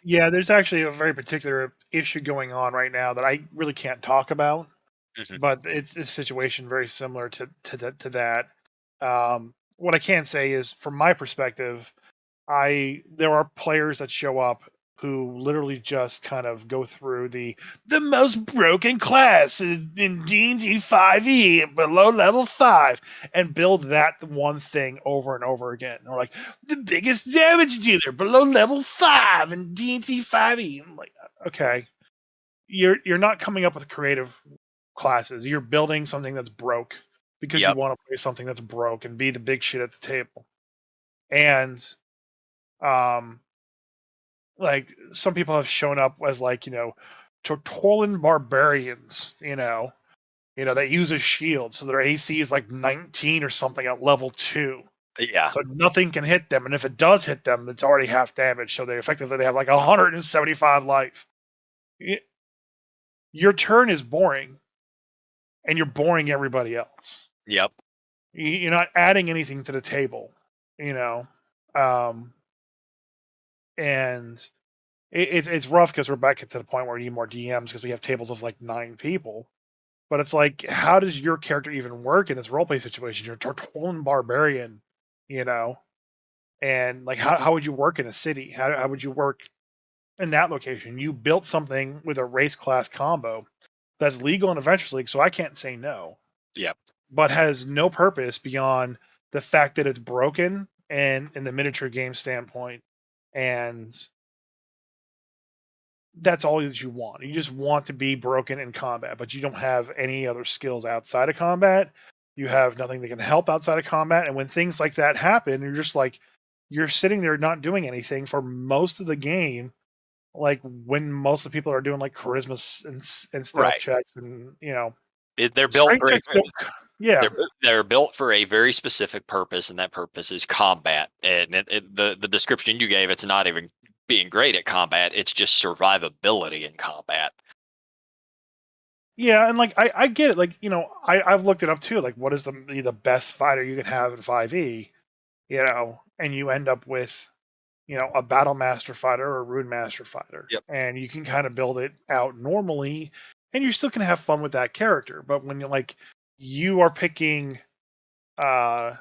yeah. There's actually a very particular issue going on right now that I really can't talk about, Mhm. but it's a situation very similar to that. What I can say is, from my perspective, there are players that show up who literally just kind of go through the most broken class in D&D 5e below level 5 and build that one thing over and over again. Or like the biggest damage dealer below level 5 in D&D 5e. I'm like, okay, you're not coming up with creative classes. You're building something that's broke because you Yep. want to play something that's broke and be the big shit at the table. And um like some people have shown up as like Tortolan barbarians, that use a shield, so their AC is like 19 or something at level 2, Yeah. so nothing can hit them, and if it does hit them, it's already half damage, so they have like 175 life. Your turn is boring, and you're boring everybody else. Yep. You're not adding anything to the table, you know, um, and it's rough because we're back to the point where we need more DMs because we have tables of like 9 people. But it's like, how does your character even work in this roleplay situation? You're a Tortolan barbarian, you know, and like how would you work in a city? How would you work? in that location. You built something with a race class combo that's legal in Adventures League, so I can't say no. Yeah. But has no purpose beyond the fact that it's broken and in the miniature game standpoint, and that's all that you want. You just want to be broken in combat, but you don't have any other skills outside of combat. You have nothing that can help outside of combat, and when things like that happen, you're just like you're sitting there not doing anything for most of the game. Like when most of the people are doing like charisma and stealth Right. checks, and They're built strength for checks don't. Yeah, they're built for a very specific purpose, and that purpose is combat. And the description you gave, it's not even being great at combat; it's just survivability in combat. yeah, and like I get it. Like I've looked it up too. Like what is the best fighter you can have in 5e? And you end up with a battle master fighter or a rune master fighter, Yep. and you can kind of build it out normally, and you still can have fun with that character. But when you are picking uh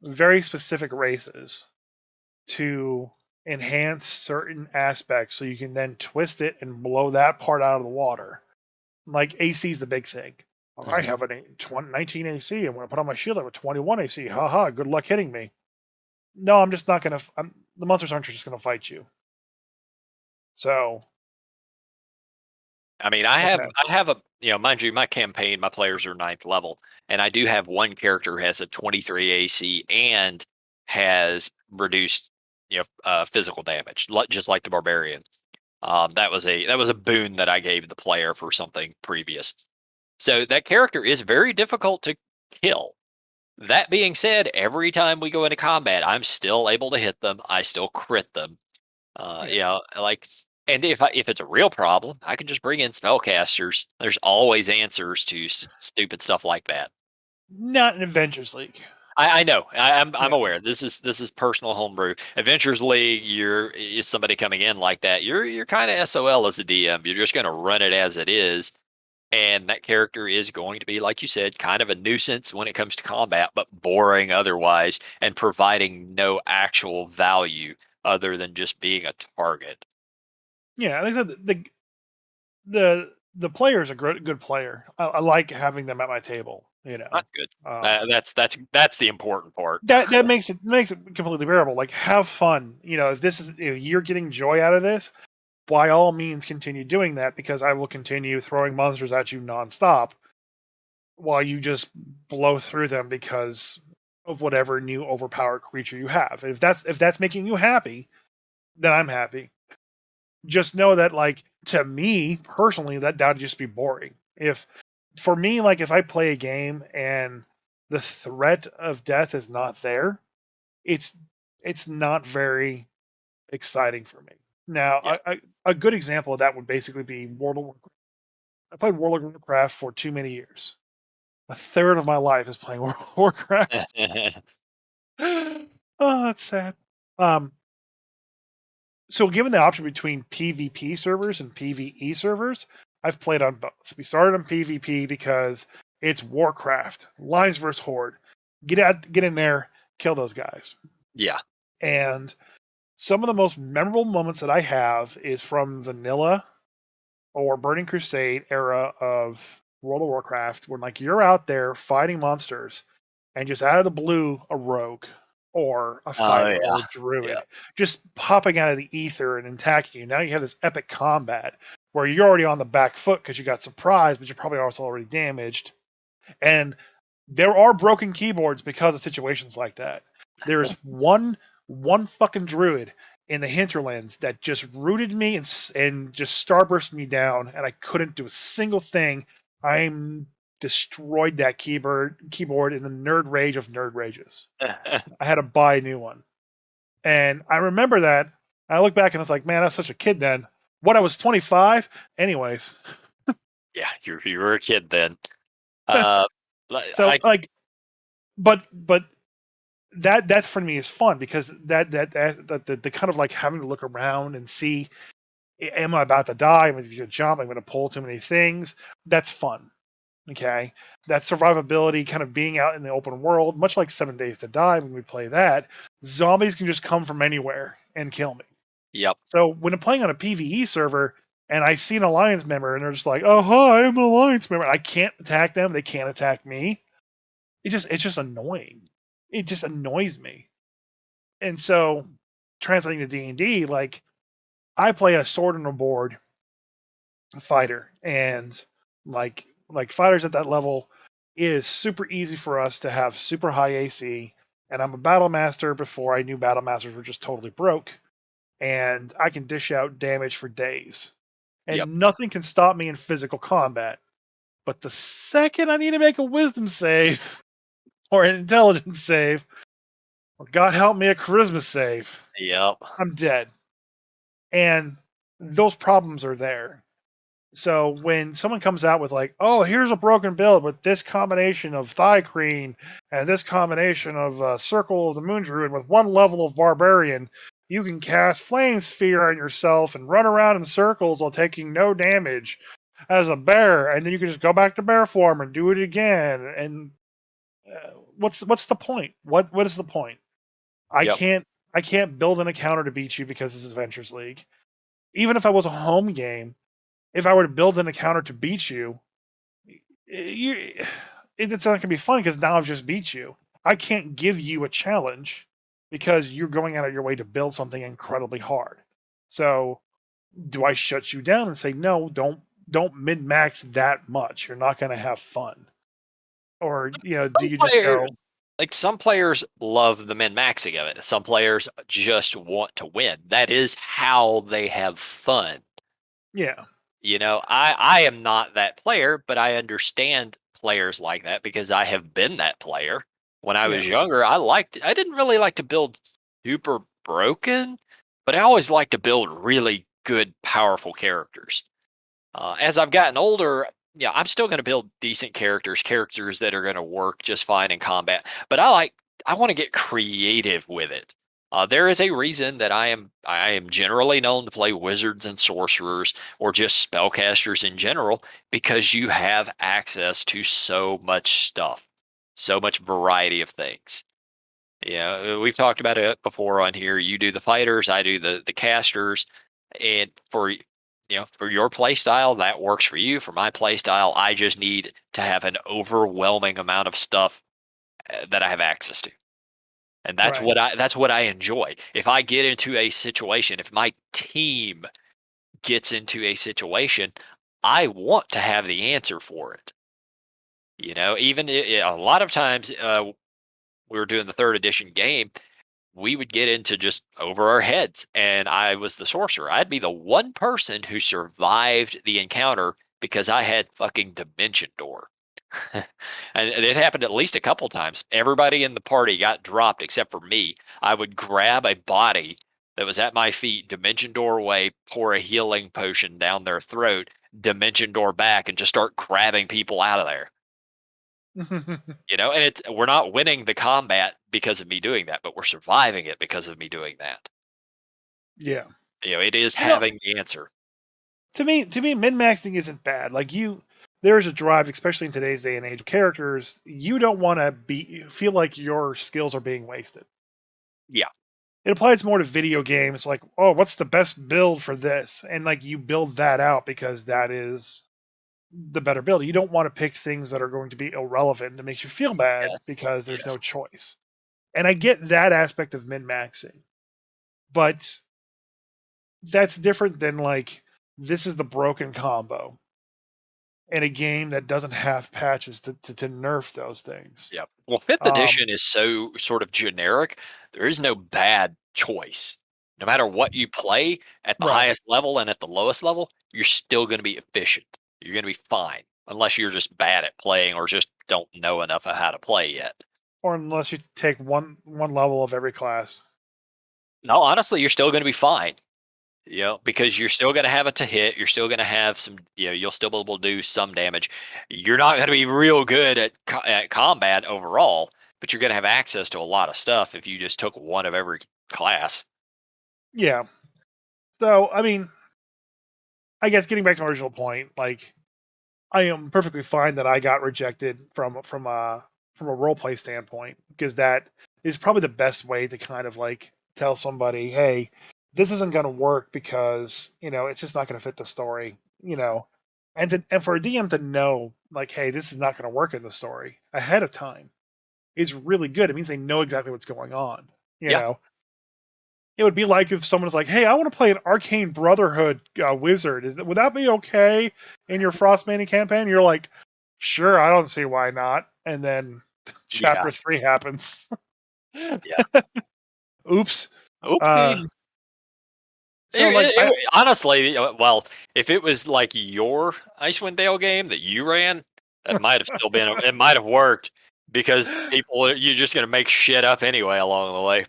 very specific races to enhance certain aspects so you can then twist it and blow that part out of the water. Like AC is the big thing. I Mhm. have an 19 AC, and when I put on my shield, I have a 21 AC. Haha, good luck hitting me. No, I'm just not going to. The monsters aren't just going to fight you. So, I mean, okay. I have a mind you, my campaign, my players are ninth level, and I do have one character who has a 23 AC and has reduced physical damage, just like the barbarian. That was a boon that I gave the player for something previous. So that character is very difficult to kill. That being said, every time we go into combat, I'm still able to hit them. I still crit them. Yeah. Like, and if it's a real problem, I can just bring in spellcasters. There's always answers to stupid stuff like that. Not in Adventures League. I know. I'm Yeah. aware. This is personal homebrew. Adventures League, is somebody coming in like that. You're kind of SOL as a DM. You're just going to run it as it is, and that character is going to be, like you said, kind of a nuisance when it comes to combat, but boring otherwise, and providing no actual value other than just being a target. Yeah. Like I said, the player is a good player. I like having them at my table. That's good. Um, That's the important part. that makes it completely bearable. Like have fun. If you're getting joy out of this, by all means continue doing that, because I will continue throwing monsters at you nonstop while you just blow through them because of whatever new overpowered creature you have. If that's making you happy, then I'm happy. Just know that, like, to me personally, that would just be boring. If For me, like, if I play a game and the threat of death is not there, it's it's not very exciting for me. Now, Yeah. a good example of that would basically be World of Warcraft. I played World of Warcraft for too many years. A third of my life is playing World of Warcraft. Oh, that's sad. Um, so given the option between PvP servers and PvE servers, I've played on both. We started on PvP because it's Warcraft, Lines versus Horde. Get in there, kill those guys. Yeah. And some of the most memorable moments that I have is from vanilla or Burning Crusade era of World of Warcraft, when like you're out there fighting monsters and just out of the blue a rogue or a Oh fighter yeah. or a Yeah. druid just popping out of the ether and attacking you. Now you have this epic combat where you're already on the back foot because you got surprised, but you're probably also already damaged. And there are broken keyboards because of situations like that. There's one fucking druid in the hinterlands that just rooted me and just starburst me down, and I couldn't do a single thing. I'm destroyed that keyboard in the nerd rage of nerd rages. I had to buy a new one, and I remember that. I look back and it's like, man, I was such a kid then. What, I was 25, anyways. Yeah. You were a kid then. Uh, So I like, but that for me is fun because the kind of like having to look around and see, am I about to die? Am I going to jump? I'm going to pull too many things. That's fun. Okay, that survivability, kind of being out in the open world, much like 7 Days to Die when we play that. Zombies can just come from anywhere and kill me. Yep. So when I'm playing on a PvE server and I see an alliance member and they're just like, "Oh hi, I'm an alliance member," I can't attack them. They can't attack me. It's just annoying. It just annoys me. And so translating to D&D, like I play a sword and a board fighter, and like fighters at that level, it is super easy for us to have super high AC. And I'm a battle master before I knew battle masters were just totally broke, and I can dish out damage for days, Yep. and nothing can stop me in physical combat. But the second I need to make a wisdom save or an intelligence save, or God help me, a charisma save, Yep. I'm dead. And those problems are there. So when someone comes out with like, oh, here's a broken build with this combination of thigh cream and this combination of Circle of the Moon Druid with one level of Barbarian, you can cast Flame Sphere on yourself and run around in circles while taking no damage as a bear, and then you can just go back to bear form and do it again. And what's the point? What is the point? I Yep. can't I can't build an encounter to beat you because this is Adventures League. Even if I was a home game, if I were to build an encounter to beat you, it's not going to be fun because now I've just beat you. I can't give you a challenge because you're going out of your way to build something incredibly hard. So, do I shut you down and say no? Don't min max that much. You're not going to have fun. Or do Some you just players, go, like some players love the min maxing of it. Some players just want to win. That is how they have fun. yeah, I am not that player, but I understand players like that because I have been that player. When I yeah, was younger, I didn't really like to build super broken, but I always liked to build really good, powerful characters. As I've gotten older, yeah, I'm still going to build decent characters, characters that are going to work just fine in combat. But I want to get creative with it. There is a reason that I am generally known to play wizards and sorcerers or just spellcasters in general because you have access to so much stuff, so much variety of things. Yeah, we've talked about it before on here. You do the fighters, I do the casters, and for your play style, that works for you. For my play style, I just need to have an overwhelming amount of stuff that I have access to, and right, that's what I enjoy. If I get into a situation, if my team gets into a situation, I want to have the answer for it. Even a lot of times, we were doing the third edition game, we would get into just over our heads, and I was the sorcerer. I'd be the one person who survived the encounter because I had fucking dimension door. And it happened at least a couple times. Everybody in the party got dropped except for me. I would grab a body that was at my feet, dimension door away, pour a healing potion down their throat, dimension door back, and just start grabbing people out of there. And we're not winning the combat because of me doing that, but we're surviving it because of me doing that. yeah. It is You know, having the answer. to me, min maxing isn't bad. Like there is a drive, especially in today's day and age of characters. You don't want to feel like your skills are being wasted. Yeah. It applies more to video games, like, oh, what's the best build for this, and like you build that out because that is the better build. You don't want to pick things that are going to be irrelevant that makes you feel bad Yes. because there's no Yes. choice. And I get that aspect of min maxing, but that's different than like this is the broken combo in a game that doesn't have patches to nerf those things. Yep. Well, fifth Um, edition is so sort of generic. There is no bad choice. No matter what you play at the right. highest level and at the lowest level, you're still going to be efficient. You're going to be fine, unless you're just bad at playing or just don't know enough of how to play yet. Or unless you take one level of every class. No, honestly, you're still going to be fine. Because you're still going to have it to hit. You're still going to have some. You'll still be able to do some damage. You're not going to be real good at combat overall, but you're going to have access to a lot of stuff if you just took one of every class. Yeah. So I mean, I guess getting back to my original point, like I am perfectly fine that I got rejected from a role play standpoint because that is probably the best way to kind of like tell somebody, hey, this isn't going to work because it's just not going to fit the story. And for a DM to know like, hey, this is not going to work in the story ahead of time is really good. It means they know exactly what's going on. You Yeah, know, it would be like if someone's like, "Hey, I want to play an Arcane Brotherhood wizard. Would that be okay in your Frostmaning campaign?" You're like, "Sure, I don't see why not." And then yeah, chapter 3 happens. yeah. Oops. Uh, Oopsie. so like Honestly, well, if it was like your Icewind Dale game that you ran, that might have still been. It might have worked because you're just going to make shit up anyway along the way.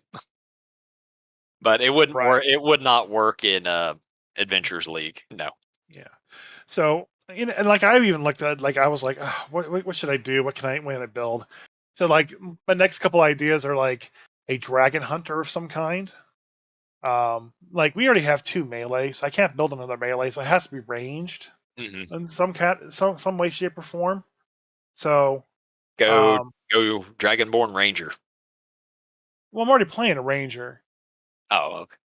But it wouldn't right, work. It would not work in Adventures League. No. yeah. So and like I even looked at like I was like, what should I do? What can I build? So like my next couple ideas are like a dragon hunter of some kind. Like we already have 2 melee, so I can't build another melee, so it has to be ranged Hmm. in some way, shape, or form. So, Go um, go Dragonborn Ranger. well, I'm already playing a ranger. Oh, okay.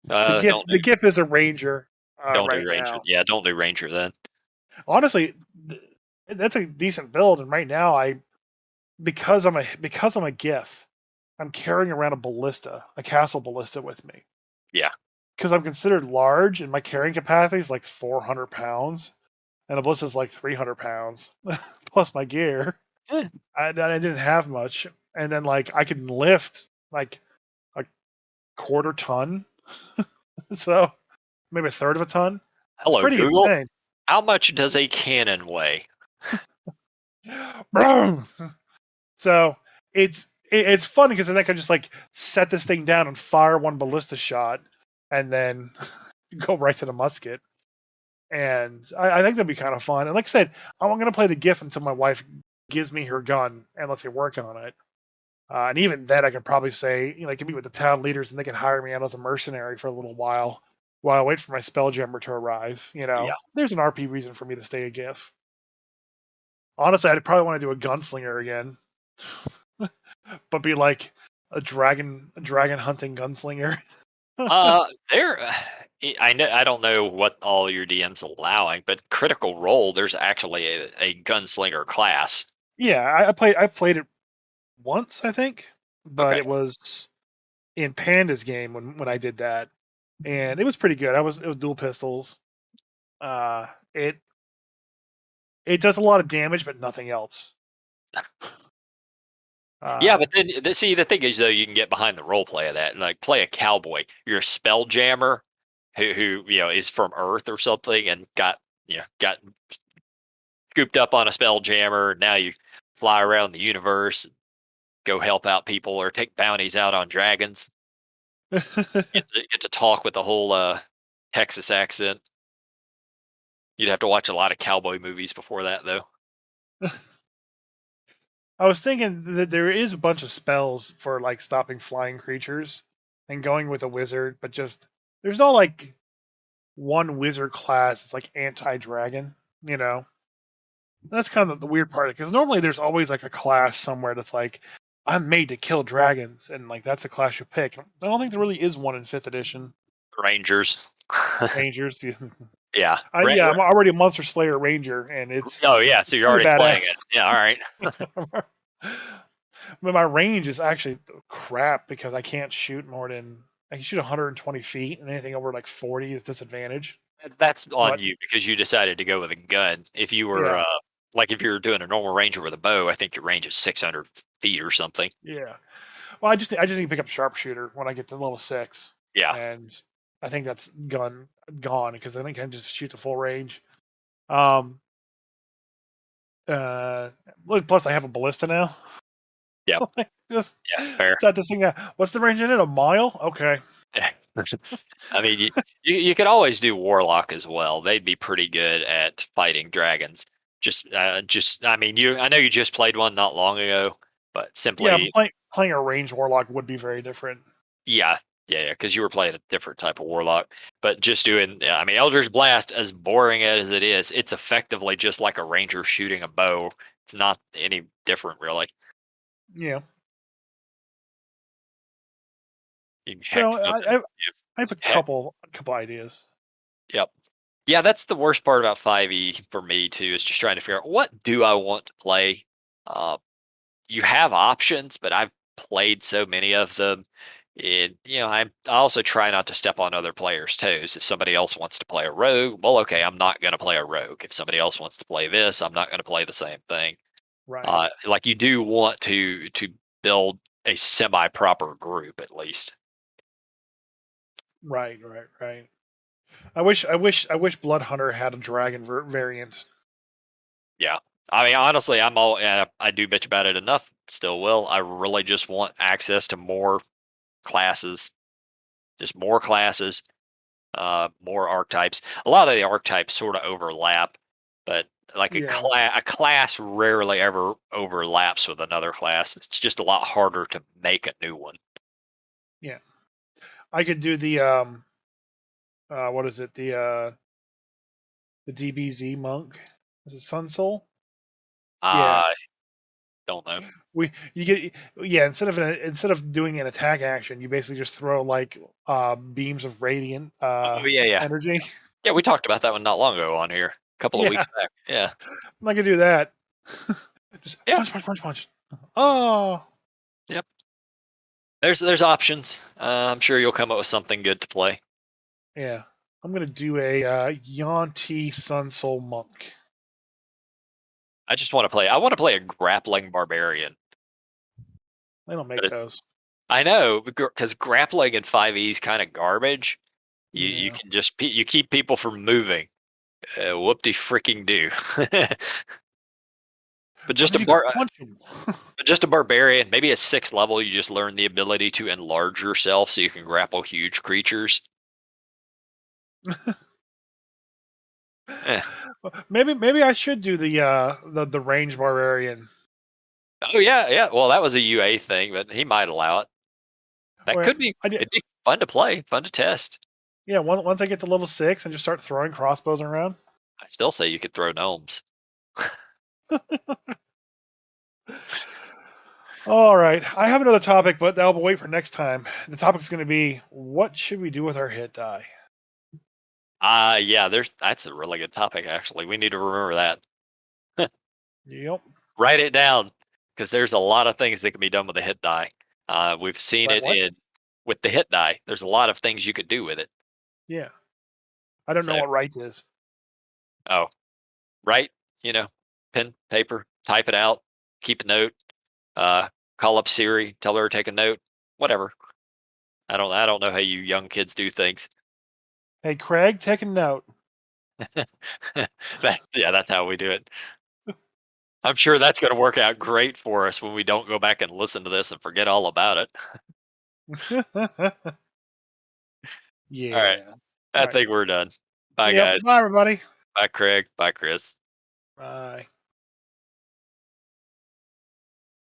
The GIF Don't the GIF is a ranger don't do right Ranger. now. Yeah, don't do Ranger then. Honestly, that's a decent build, and right now because I'm a GIF, I'm carrying around a ballista, a castle ballista with me Yeah. because I'm considered large, and my carrying capacity is like 400 pounds, and a ballista's like 300 pounds plus my gear. Eh, I didn't have much, and then like I can lift like a quarter ton, so maybe a third of a ton. It's Hello, pretty Google. insane. How much does a cannon weigh? So it's fun because then I can just like set this thing down and fire one ballista shot, and then go right to the musket. And I think that'd be kind of fun. And like I said, I'm gonna play the GIF until my wife gives me her gun and lets me work on it. And even then, I could probably say, I can meet with the town leaders and they can hire me out as a mercenary for a little while I wait for my spelljammer to arrive. Yeah. There's an RP reason for me to stay a GIF. Honestly, I'd probably want to do a gunslinger again, but be like a dragon hunting gunslinger. There. I know. I don't know what all your DM's allowing, but Critical Role, there's actually a gunslinger class. Yeah, I've played it once, I think, but Okay. it was in Panda's game when I did that, and it was pretty good. It was dual pistols. Uh, it it does a lot of damage, but nothing else. Yeah, Uh, but then see the thing is though, you can get behind the role play of that, like play a cowboy. You're a spell jammer who is from Earth or something and got scooped up on a spell jammer. Now you fly around the universe, go help out people or take bounties out on dragons. Get to talk with the whole Texas accent. You'd have to watch a lot of cowboy movies before that though. I was thinking that there is a bunch of spells for like stopping flying creatures and going with a wizard, but just there's no like one wizard class. It's like anti-dragon, you know. That's kind of the weird part because normally there's always like a class somewhere that's like I'm made to kill dragons, and like that's a class you pick. I don't think there really is one in 5th edition. Rangers. Rangers, yeah, Yeah. yeah, I'm already a Monster Slayer Ranger, and Oh yeah, so it's you're pretty already playing badass. it. Yeah, all right. But my range is actually crap because I can shoot 120 feet, and anything over like 40 is disadvantage. That's on But you because you decided to go with a gun. If you were yeah, like if you were doing a normal ranger with a bow, I think your range is 600 feet or something. yeah. Well, I just need to pick up sharpshooter when I get to level 6, Yeah. and I think that's gone because I think I can just shoot the full range. Um. Plus I have a ballista now. Yep. Just Yeah. Fair. set this thing out. What's the range in it? A mile? Okay. Yeah. I mean, you could always do warlock as well. They'd be pretty good at fighting dragons. Just I mean, I know you just played one not long ago, but Yeah, but simply playing a ranged warlock would be very different. yeah, yeah, because you were playing a different type of warlock. But just doing, yeah, I mean, Eldritch Blast, as boring as it is, it's effectively just like a ranger shooting a bow. It's not any different, really. Yeah. You can So hex them. And, yeah. I have a Heck, couple ideas. yep. Yeah, that's the worst part about 5e for me too, is just trying to figure out what do I want to play. Uh, you have options, but I've played so many of them. I also try not to step on other players' toes. If somebody else wants to play a rogue, well, okay, I'm not going to play a rogue. If somebody else wants to play this, I'm not going to play the same thing. Right. Like you do want to build a semi-proper group at least. Right. Right. Right. I wish Blood Hunter had a dragon variant. Yeah. I mean, honestly, I do bitch about it enough. Still will. I really just want access to more classes, just more classes, more archetypes. A lot of the archetypes sort of overlap, but like Yeah. a class rarely ever overlaps with another class. It's just a lot harder to make a new one. Yeah. I could do the what is it? The DBZ monk. Is it Sun Soul? Yeah. I don't know. We you get yeah, instead of doing an attack action, you basically just throw like beams of radiant Oh yeah, yeah, energy. yeah. We talked about that one not long ago on here, a couple of Yeah. weeks back. Yeah, I'm not gonna do that. Just yeah, punch, punch, punch, punch. Oh, yep. There's options. I'm sure you'll come up with something good to play. yeah. I'm gonna do a Yanti Sun Soul Monk. I just want to play. I want to play a grappling barbarian. They don't make But those. I know because grappling in 5e is kind of garbage. You Yeah. can just you keep people from moving. Whoop de freaking do. but Well, just then a you gotta bar, punch him. just a barbarian. Maybe at 6th level, you just learn the ability to enlarge yourself so you can grapple huge creatures. Eh. Maybe I should do the range barbarian. Oh yeah, yeah. Well, that was a UA thing, but he might allow it. That Where could be. I did, It'd be fun to play, fun to test. yeah. Once I get to level 6 and just start throwing crossbows around. I still say you could throw gnomes. All right, I have another topic, but that'll wait for next time. The topic's going to be what should we do with our hit die? Yeah. That's a really good topic. Actually, we need to remember that. Yep. Write it down because there's a lot of things that can be done with a hit die. We've seen Right. it What? in with the hit die. There's a lot of things you could do with it. Yeah. I don't know So, what right is. oh, write, you know, pen, paper, type it out, keep a note, uh, call up Siri, tell her to take a note, whatever. I don't know how you young kids do things. Hey, Cr'aig, take a note. Yeah, that's how we do it. I'm sure that's going to work out great for us when we don't go back and listen to this and forget all about it. All right. Yeah. All I right. think we're done. Bye, Yep. guys. Bye, everybody. Bye, Craig. Bye, Chris. Bye.